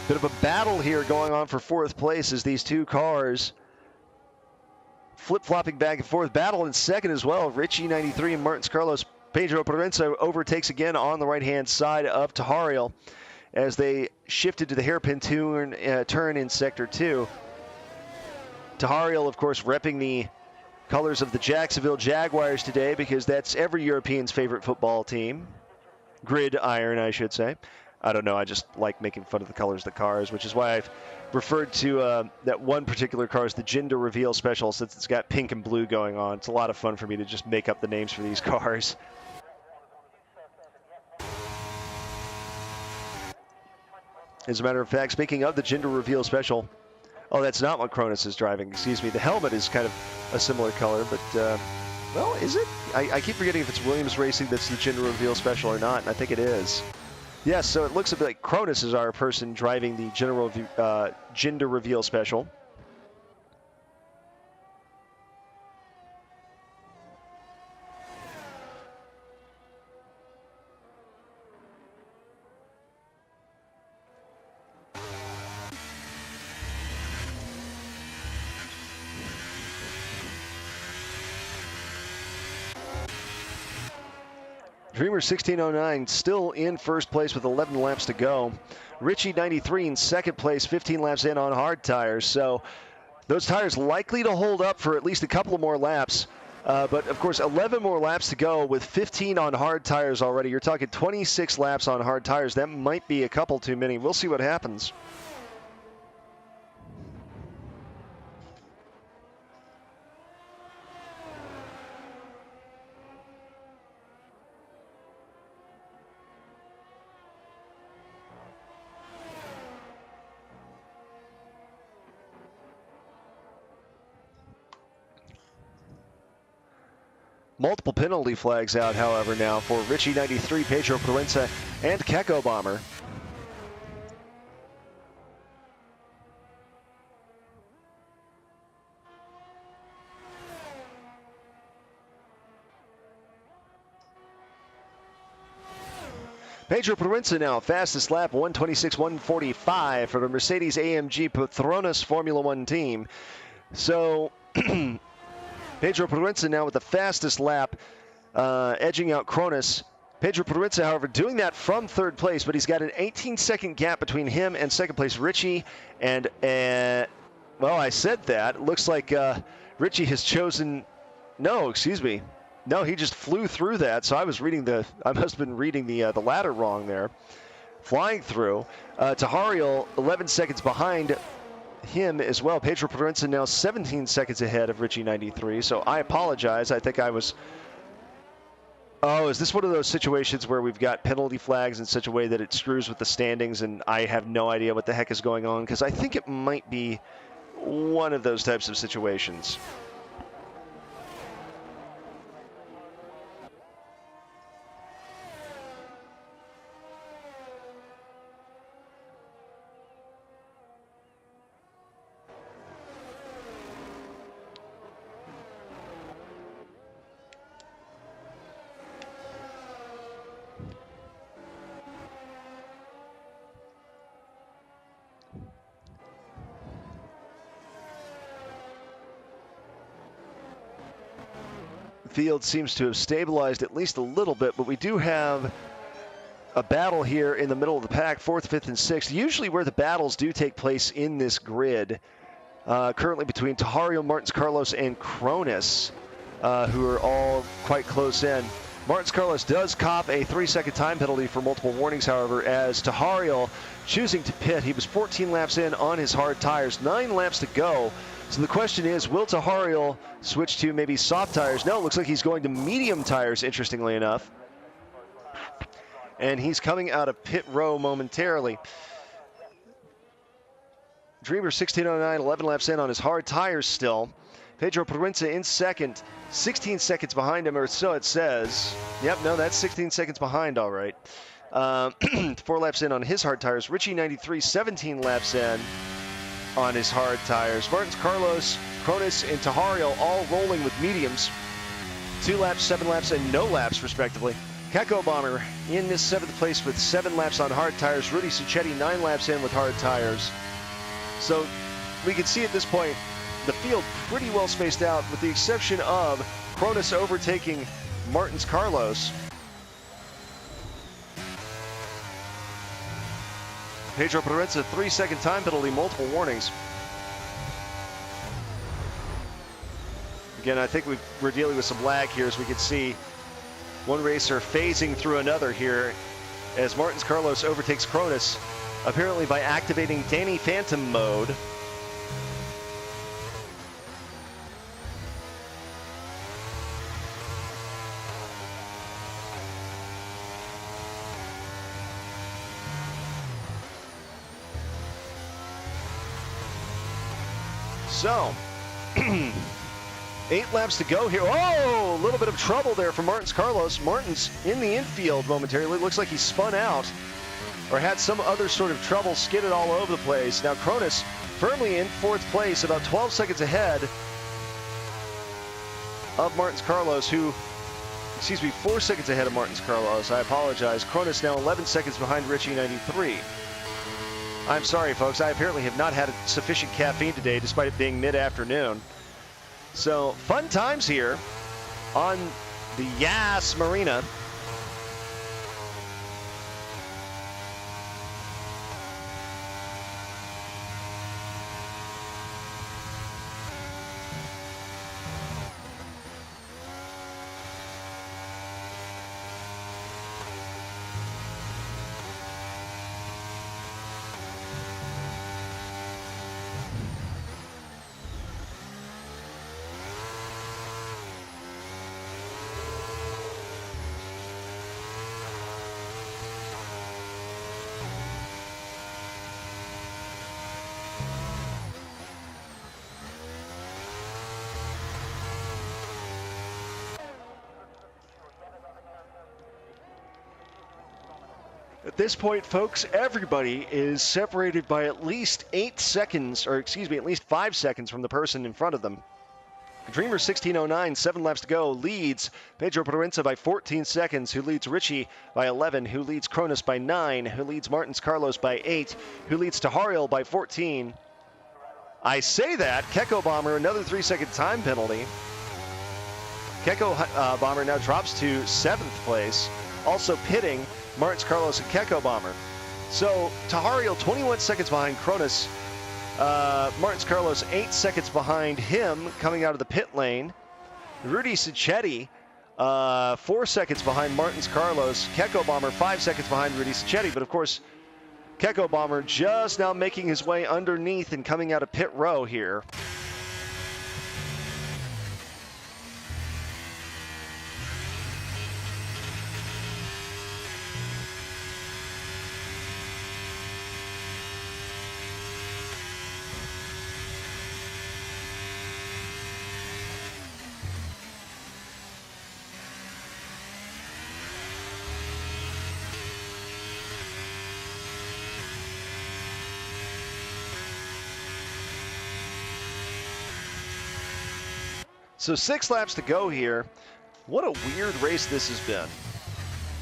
Bit of a battle here going on for 4th place as these two cars flip-flopping back and forth. Battle in 2nd as well. Richie 93 and Martins Carlos. Pedro Proenza overtakes again on the right-hand side of Tahariel as they shifted to the hairpin turn in Sector 2. Tahariel, of course, repping the colors of the Jacksonville Jaguars today because that's every European's favorite football team. Gridiron, I should say. I don't know, I just like making fun of the colors of the cars, which is why I've referred to that one particular car as the gender reveal special, since it's got pink and blue going on. It's a lot of fun for me to just make up the names for these cars. As a matter of fact, speaking of the gender reveal special, oh, that's not what Cronus is driving, excuse me. The helmet is kind of a similar color, but, well, is it? I keep forgetting if it's Williams Racing that's the gender reveal special or not, and I think it is. Yes, so it looks a bit like Cronus is our person driving the gender reveal special. Dreamer 1609 still in 1st place with 11 laps to go. Richie 93 in 2nd place, 15 laps in on hard tires. So those tires likely to hold up for at least a couple of more laps. But of course, 11 more laps to go with 15 on hard tires already. You're talking 26 laps on hard tires. That might be a couple too many. We'll see what happens. Multiple penalty flags out, however, now for Richie 93, Pedro Proenza, and Keko Bomber. Pedro Proenza now, fastest lap, 126.145 for the Mercedes-AMG Petronas Formula One team. So Pedro Proenza now with the fastest lap, edging out Cronus. Pedro Proenza, however, doing that from 3rd place, but he's got an 18-second gap between him and 2nd place Richie. And, well, I said that. It looks like Richie has chosen, no, excuse me. No, he just flew through that, so I must have been reading the ladder wrong there. Flying through. Tahariel, 11 seconds behind him as well. Pedro Proenza now 17 seconds ahead of Richie 93, so I apologize. I think I was... Oh, is this one of those situations where we've got penalty flags in such a way that it screws with the standings and I have no idea what the heck is going on? Because I think it might be one of those types of situations. Field seems to have stabilized at least a little bit, but we do have a battle here in the middle of the pack, 4th, 5th, and 6th. Usually where the battles do take place in this grid, currently between Tahariel, Martins Carlos, and Cronus, who are all quite close in. Martins Carlos does cop a 3-second time penalty for multiple warnings, however, as Tahariel choosing to pit. He was 14 laps in on his hard tires, 9 laps to go. So the question is, will Tahariel switch to maybe soft tires? No, it looks like he's going to medium tires, interestingly enough. And he's coming out of pit row momentarily. Dreamer 1609, 11 laps in on his hard tires still. Pedro Proenza in second, 16 seconds behind him, or so it says. Yep, no, that's 16 seconds behind, all right. 4 laps in on his hard tires. Richie 93, 17 laps in on his hard tires. Martins Carlos, Cronus, and Tahariel all rolling with mediums. 2 laps, 7 laps, and no laps, respectively. Keko Bomber in this 7th place with 7 laps on hard tires. Rudy Sacchetti 9 laps in with hard tires. So we can see at this point the field pretty well spaced out, with the exception of Cronus overtaking Martins Carlos. Pedro Proenza, 3-second time penalty, multiple warnings. Again, I think we're dealing with some lag here, as we can see one racer phasing through another here as Martins Carlos overtakes Cronus, apparently by activating Danny Phantom mode. So, 8 laps to go here. Oh, a little bit of trouble there for Martins Carlos. Martins in the infield momentarily. Looks like he spun out or had some other sort of trouble, skidded all over the place. Now Cronus firmly in 4th place, about 12 seconds ahead of Martins Carlos, 4 seconds ahead of Martins Carlos. I apologize. Cronus now 11 seconds behind Richie 93. I'm sorry, folks. I apparently have not had sufficient caffeine today, despite it being mid-afternoon. So, fun times here on the Yas Marina. At this point, folks, everybody is separated by at least 8 seconds, or excuse me, at least 5 seconds from the person in front of them. Dreamer 1609, 7 laps to go, leads Pedro Proenza by 14 seconds, who leads Richie by 11, who leads Cronus by 9, who leads Martins Carlos by 8, who leads Tahariel by 14. I say that, Keko Bomber, another 3-second time penalty. Keko Bomber now drops to 7th place, also pitting Martins Carlos and Keko Bomber. So Tahariel 21 seconds behind Cronus. Martins Carlos 8 seconds behind him coming out of the pit lane. Rudy Sacchetti 4 seconds behind Martins Carlos. Keko Bomber 5 seconds behind Rudy Sacchetti. But of course, Keko Bomber just now making his way underneath and coming out of pit row here. So 6 laps to go here. What a weird race this has been.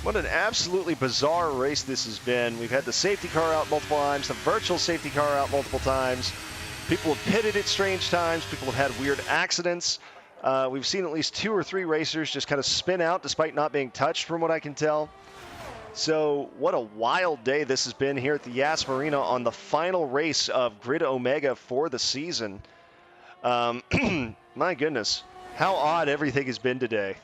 What an absolutely bizarre race this has been. We've had the safety car out multiple times, the virtual safety car out multiple times. People have pitted at strange times. People have had weird accidents. We've seen at least 2 or 3 racers just kind of spin out despite not being touched, from what I can tell. So what a wild day this has been here at the Yas Marina on the final race of Grid Omega for the season. My goodness, how odd everything has been today.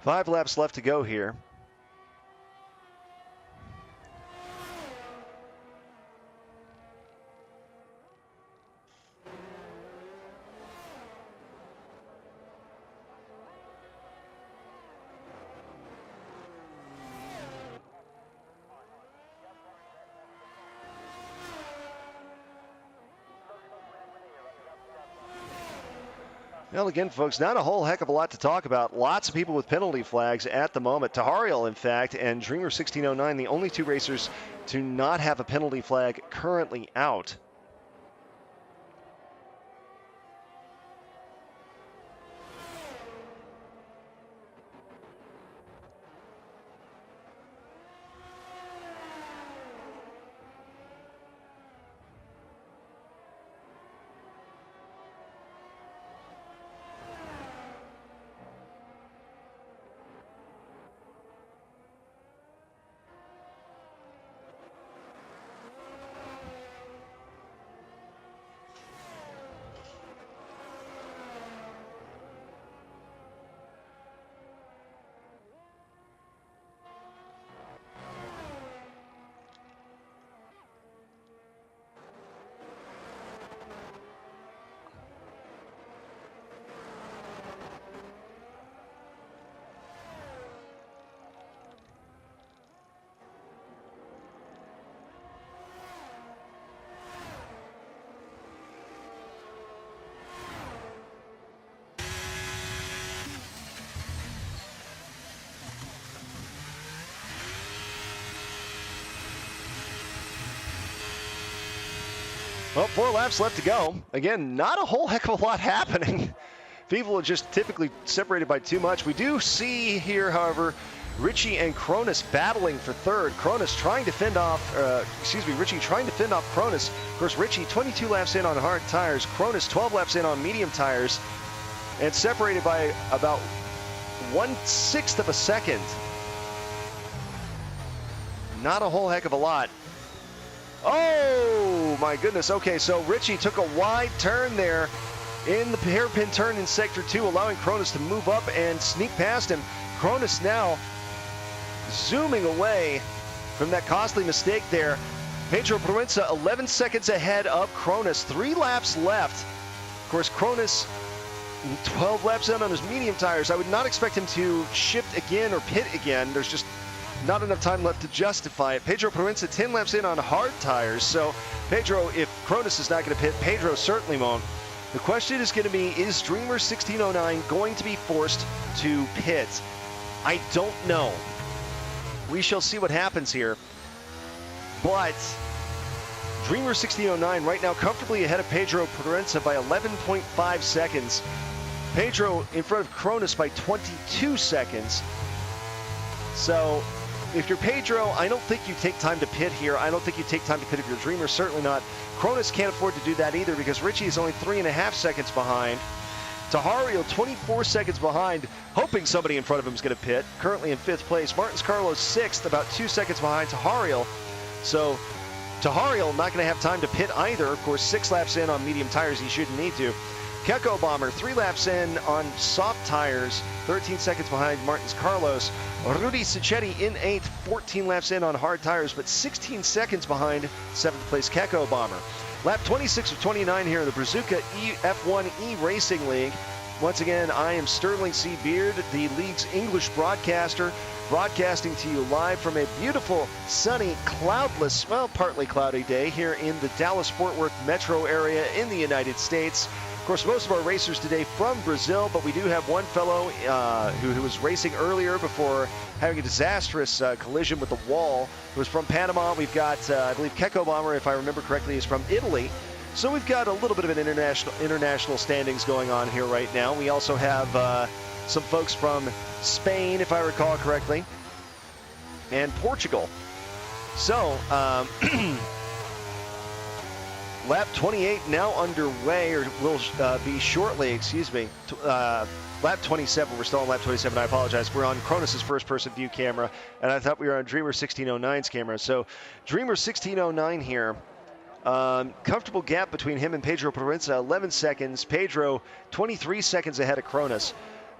5 laps left to go here. Well, again, folks, not a whole heck of a lot to talk about. Lots of people with penalty flags at the moment. Tahariel, in fact, and Dreamer 1609, the only 2 racers to not have a penalty flag currently out. Well, 4 laps left to go. Again, not a whole heck of a lot happening. People are just typically separated by too much. We do see here, however, Richie and Cronus battling for third. Cronus trying to fend off, Richie trying to fend off Cronus. Of course, Richie 22 laps in on hard tires. Cronus 12 laps in on medium tires. And separated by about 1/6 of a second. Not a whole heck of a lot. Oh, my goodness. Okay, so Richie took a wide turn there in the hairpin turn in Sector 2, allowing Cronus to move up and sneak past him. Cronus now zooming away from that costly mistake there. Pedro Proença 11 seconds ahead of Cronus. 3 laps left. Of course, Cronus 12 laps in on his medium tires. I would not expect him to shift again or pit again. There's just not enough time left to justify it. Pedro Proença 10 laps in on hard tires. So Pedro, if Cronus is not going to pit, Pedro certainly won't. The question is going to be, is Dreamer 1609 going to be forced to pit? I don't know. We shall see what happens here. But Dreamer 1609 right now comfortably ahead of Pedro Proença by 11.5 seconds. Pedro in front of Cronus by 22 seconds. So if you're Pedro, I don't think you take time to pit here. I don't think you take time to pit if you're Dreamer, certainly not. Cronus can't afford to do that either because Richie is only 3.5 seconds behind. Tahariel 24 seconds behind, hoping somebody in front of him is going to pit. Currently in 5th place. Martins Carlos 6th, about 2 seconds behind Tahariel. So Tahariel not going to have time to pit either. Of course, 6 laps in on medium tires, he shouldn't need to. Keko Bomber 3 laps in on soft tires, 13 seconds behind Martins Carlos. Rudy Sicchetti in 8th, 14 laps in on hard tires, but 16 seconds behind 7th place Keko Bomber. Lap 26 of 29 here in the Brazuca F1 E-Racing League. Once again, I am Sterling C. Beard, the league's English broadcaster, broadcasting to you live from a beautiful, sunny, cloudless, well, partly cloudy day here in the Dallas-Fort Worth metro area in the United States. Of course, most of our racers today from Brazil, but we do have one fellow who was racing earlier before having a disastrous collision with the wall, who was from Panama. We've got, I believe, Keko Bomber, if I remember correctly, is from Italy. So we've got a little bit of an international standings going on here right now. We also have some folks from Spain, if I recall correctly, and Portugal. So, lap 28 now underway, or will be shortly, excuse me. Lap 27, we're still on lap 27, I apologize. We're on Cronus's first-person view camera, and I thought we were on Dreamer 1609's camera. So Dreamer 1609 here. Comfortable gap between him and Pedro Proença, 11 seconds. Pedro 23 seconds ahead of Cronus.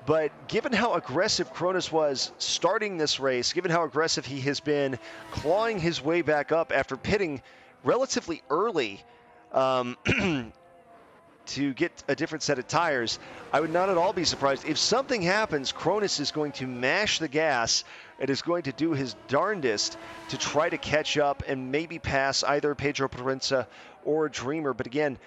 But given how aggressive Cronus was starting this race, given how aggressive he has been clawing his way back up after pitting relatively early to get a different set of tires, I would not at all be surprised. If something happens, Cronus is going to mash the gas and is going to do his darndest to try to catch up and maybe pass either Pedro Proença or Dreamer. But again,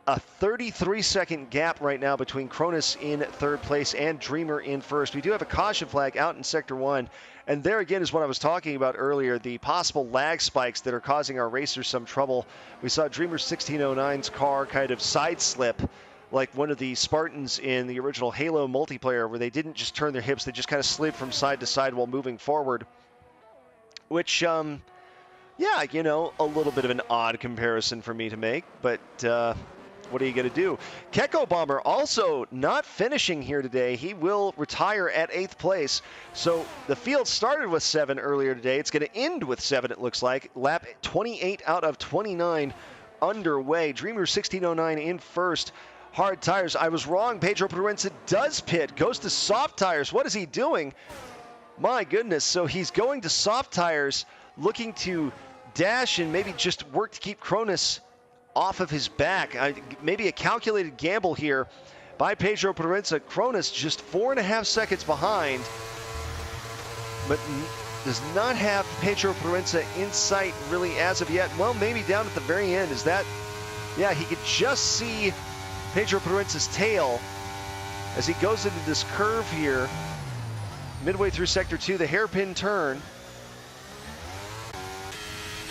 a 33-second gap right now between Cronus in third place and Dreamer in first. We do have a caution flag out in Sector 1. And there again is what I was talking about earlier, the possible lag spikes that are causing our racers some trouble. We saw Dreamer 1609's car kind of side slip like one of the Spartans in the original Halo multiplayer, where they didn't just turn their hips, they just kind of slid from side to side while moving forward. Which, yeah, you know, a little bit of an odd comparison for me to make, but what are you going to do? Keko Bomber also not finishing here today. He will retire at 8th place. So the field started with 7 earlier today. It's going to end with 7, it looks like. Lap 28 out of 29 underway. Dreamer 1609 in first. Hard tires. I was wrong. Pedro Proença does pit. Goes to soft tires. What is he doing? My goodness. So he's going to soft tires, looking to dash and maybe just work to keep Cronus off of his back. Maybe a calculated gamble here by Pedro Proença. Cronus just 4.5 seconds behind, but does not have Pedro Proença in sight really as of yet. Well, maybe down at the very end. Is that, yeah, he could just see Pedro Proença's tail as he goes into this curve here midway through Sector 2, the hairpin turn.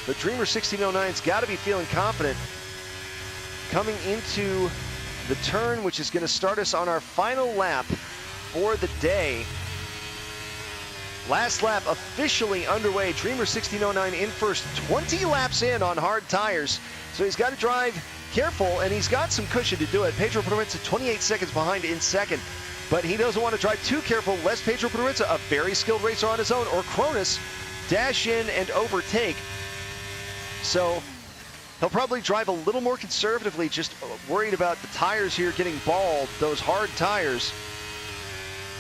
But Dreamer 1609's got to be feeling confident coming into the turn, which is going to start us on our final lap for the day. Last lap officially underway. Dreamer 1609 in first, 20 laps in on hard tires. So he's got to drive careful, and he's got some cushion to do it. Pedro Proença 28 seconds behind in second, but he doesn't want to drive too careful lest Pedro Proença, a very skilled racer on his own, or Cronus dash in and overtake. So he'll probably drive a little more conservatively, just worried about the tires here getting bald, those hard tires.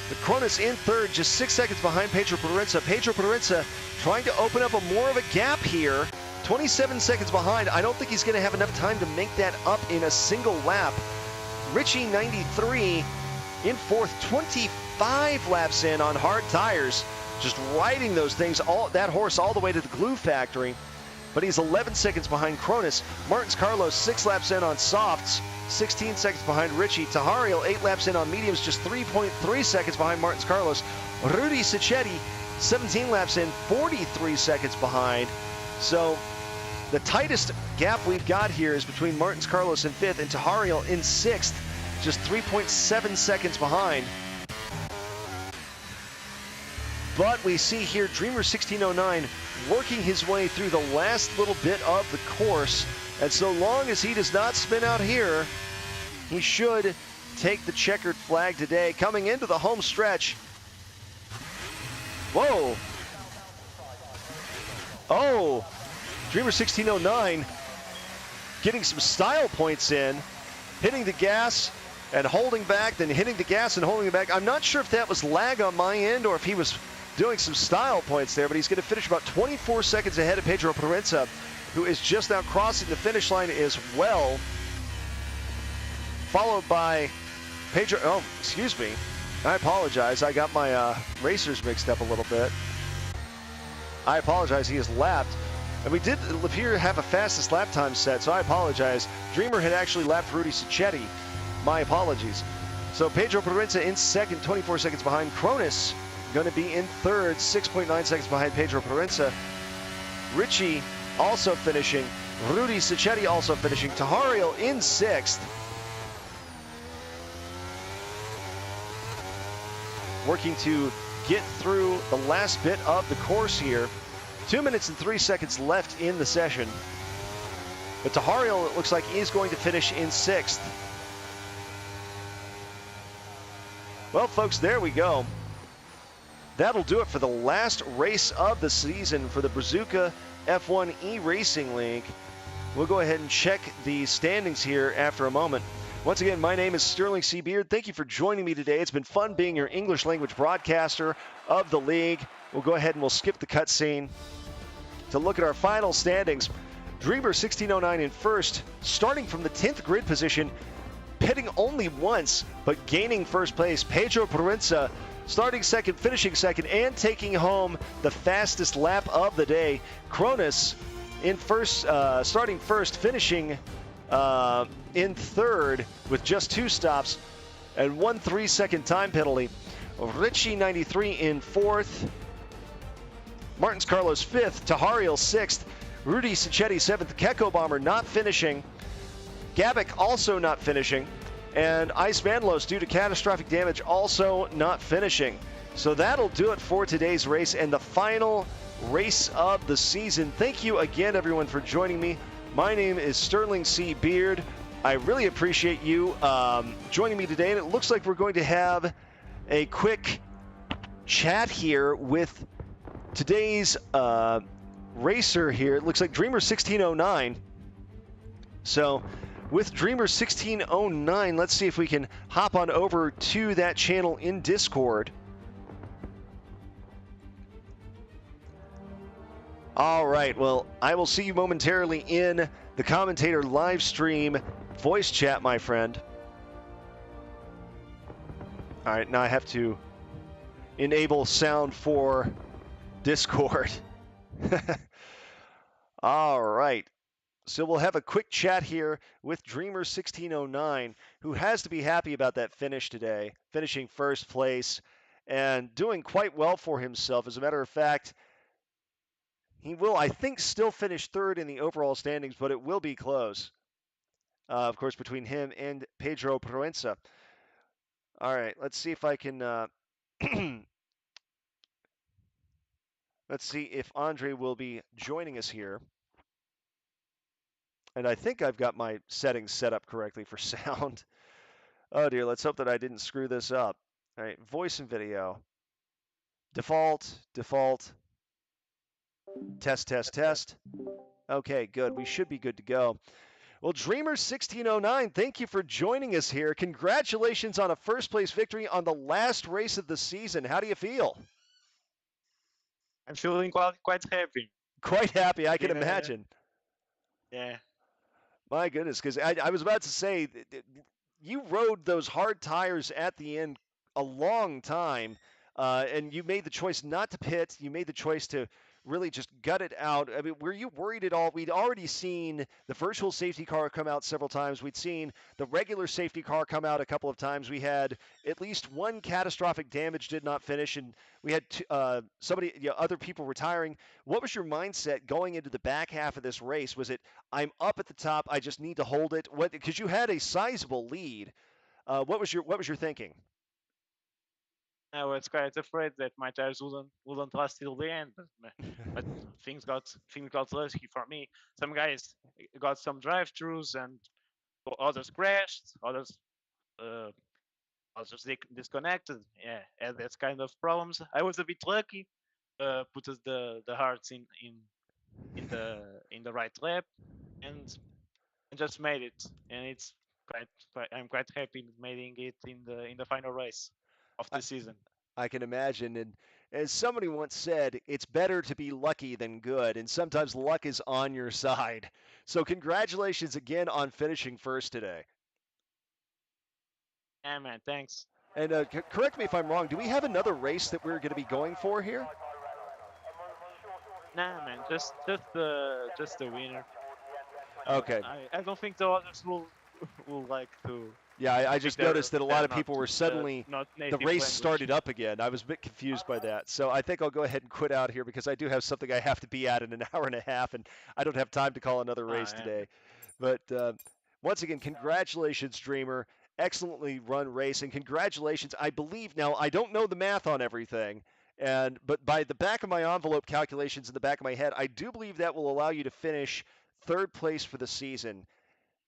But Cronus in third, just 6 seconds behind Pedro Proença. Pedro Proença trying to open up more of a gap here. 27 seconds behind. I don't think he's going to have enough time to make that up in a single lap. Richie 93 in fourth, 25 laps in on hard tires. Just riding those things, that horse all the way to the glue factory. But he's 11 seconds behind Cronus. Martins Carlos 6 laps in on softs, 16 seconds behind Richie. Tahariel 8 laps in on mediums, just 3.3 seconds behind Martins Carlos. Rudy Sacchetti 17 laps in, 43 seconds behind. So the tightest gap we've got here is between Martins Carlos in 5th and Tahariel in 6th, just 3.7 seconds behind. But we see here Dreamer 1609 working his way through the last little bit of the course. And so long as he does not spin out here, he should take the checkered flag today. Coming into the home stretch. Whoa. Oh, Dreamer 1609 getting some style points in, hitting the gas and holding back, then hitting the gas and holding it back. I'm not sure if that was lag on my end or if he was doing some style points there, but he's going to finish about 24 seconds ahead of Pedro Proença, who is just now crossing the finish line as well. Followed by Pedro, oh, excuse me. I apologize. I got my racers mixed up a little bit. I apologize. He has lapped. And we did appear to have a fastest lap time set, so I apologize. Dreamer had actually lapped Rudy Sacchetti. My apologies. So Pedro Proença in second, 24 seconds behind. Cronus going to be in third, 6.9 seconds behind Pedro Proença. Richie also finishing. Rudy Sacchetti also finishing. Tahariel in sixth. Working to get through the last bit of the course here. 2 minutes and 3 seconds left in the session. But Tahariel, it looks like, is going to finish in sixth. Well, folks, there we go. That'll do it for the last race of the season for the Brazuca F1 E-Racing League. We'll go ahead and check the standings here after a moment. Once again, my name is Sterling C. Beard. Thank you for joining me today. It's been fun being your English language broadcaster of the league. We'll go ahead and we'll skip the cutscene to look at our final standings. Dreamer 1609 in first, starting from the 10th grid position, pitting only once, but gaining first place. Pedro Proenza starting second, finishing second, and taking home the fastest lap of the day. Cronus in first, starting first, finishing in third with just 2 stops and 1 3-second time penalty. Richie 93 in fourth. Martins Carlos 5th, Tahariel 6th, Rudy Sacchetti 7th, Keko Bomber not finishing, Gabik also not finishing, and Ice Vanlos, due to catastrophic damage, also not finishing. So that'll do it for today's race and the final race of the season. Thank you again, everyone, for joining me. My name is Sterling C. Beard. I really appreciate you joining me today, and it looks like we're going to have a quick chat here with today's racer here. It looks like Dreamer 1609. So with Dreamer 1609, let's see if we can hop on over to that channel in Discord. All right, well, I will see you momentarily in the commentator live stream voice chat, my friend. All right, now I have to enable sound for Discord. All right. So we'll have a quick chat here with Dreamer 1609, who has to be happy about that finish today, finishing first place and doing quite well for himself. As a matter of fact, he will, I think, still finish third in the overall standings, but it will be close, of course, between him and Pedro Proenza. All right, let's see if I can let's see if Andre will be joining us here. And I think I've got my settings set up correctly for sound. Oh dear, let's hope that I didn't screw this up. All right, voice and video. Default, test. Okay, good. We should be good to go. Well, Dreamer 1609, thank you for joining us here. Congratulations on a first place victory on the last race of the season. How do you feel? I'm feeling quite happy. Quite happy, I can imagine. Yeah. My goodness, because I was about to say, you rode those hard tires at the end a long time, and you made the choice not to pit. You made the choice to really just gut it out. I mean, were you worried at all? We'd already seen the virtual safety car come out several times. We'd seen the regular safety car come out a couple of times. We had at least one catastrophic damage did not finish, and we had other people retiring. What was your mindset going into the back half of this race? Was it, I'm up at the top, I just need to hold it? What, because you had a sizable lead. What was your thinking? I was quite afraid that my tires wouldn't last till the end, but things got lucky for me. Some guys got some drive-throughs, and others crashed. Others disconnected. Yeah, and that's kind of problems. I was a bit lucky. Put the hearts in the right lap, and just made it. And it's I'm quite happy making it in the final race of the season. I can imagine. And as somebody once said, it's better to be lucky than good. And sometimes luck is on your side. So congratulations again on finishing first today. Yeah, man, thanks. And correct me if I'm wrong, do we have another race that we're going to be going for here? Nah, man, just the winner. Okay. I don't think the others will like to. Yeah, I just noticed that a lot of people were suddenly, the race started up again. I was a bit confused by that. So I think I'll go ahead and quit out here because I do have something I have to be at in an hour and a half, and I don't have time to call another race today. But once again, congratulations, Dreamer. Excellently run race, and congratulations. I believe, now I don't know the math on everything, but by the back of my envelope calculations in the back of my head, I do believe that will allow you to finish third place for the season.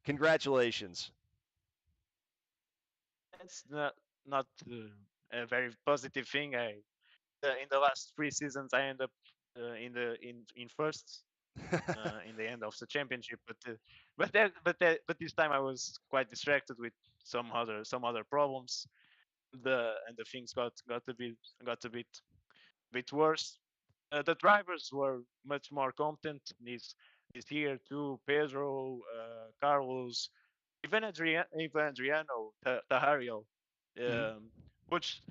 Congratulations. It's not a very positive thing. In the last 3 seasons, I end up in first in the end of the championship. But but this time I was quite distracted with some other problems. The things got a bit worse. The drivers were much more competent this year too. Pedro, Carlos, even Adriano Tahario um, pushed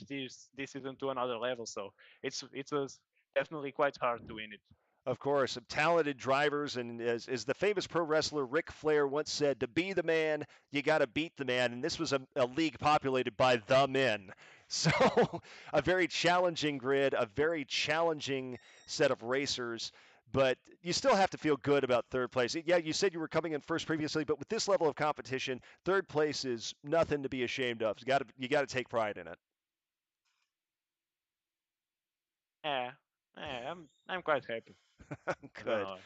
this season to another level. So it was definitely quite hard to win it. Of course, of talented drivers, and as the famous pro wrestler Ric Flair once said, to be the man, you got to beat the man. And this was a league populated by the men. So, a very challenging grid, a very challenging set of racers. But you still have to feel good about third place. Yeah, you said you were coming in first previously, but with this level of competition, third place is nothing to be ashamed of. You got to take pride in it. Yeah, yeah, I'm quite happy. Not gonna Good. lie.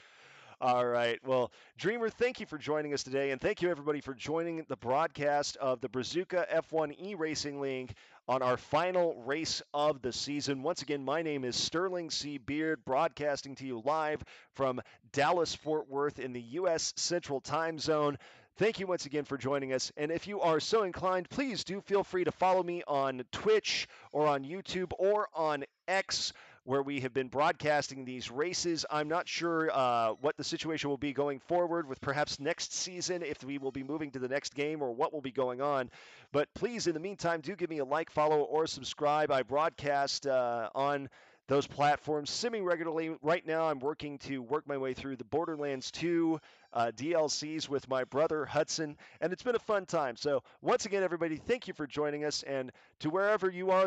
All right. Well, Dreamer, thank you for joining us today. And thank you, everybody, for joining the broadcast of the Brazuca F1 e-Racing League on our final race of the season. Once again, my name is Sterling C. Beard, broadcasting to you live from Dallas, Fort Worth in the U.S. Central Time Zone. Thank you once again for joining us. And if you are so inclined, please do feel free to follow me on Twitch or on YouTube or on X, where we have been broadcasting these races. I'm not sure what the situation will be going forward with perhaps next season, if we will be moving to the next game or what will be going on. But please, in the meantime, do give me a like, follow, or subscribe. I broadcast on those platforms semi-regularly. Right now, I'm working to work my way through the Borderlands 2 DLCs with my brother Hudson, and it's been a fun time. So once again, everybody, thank you for joining us, and to wherever you are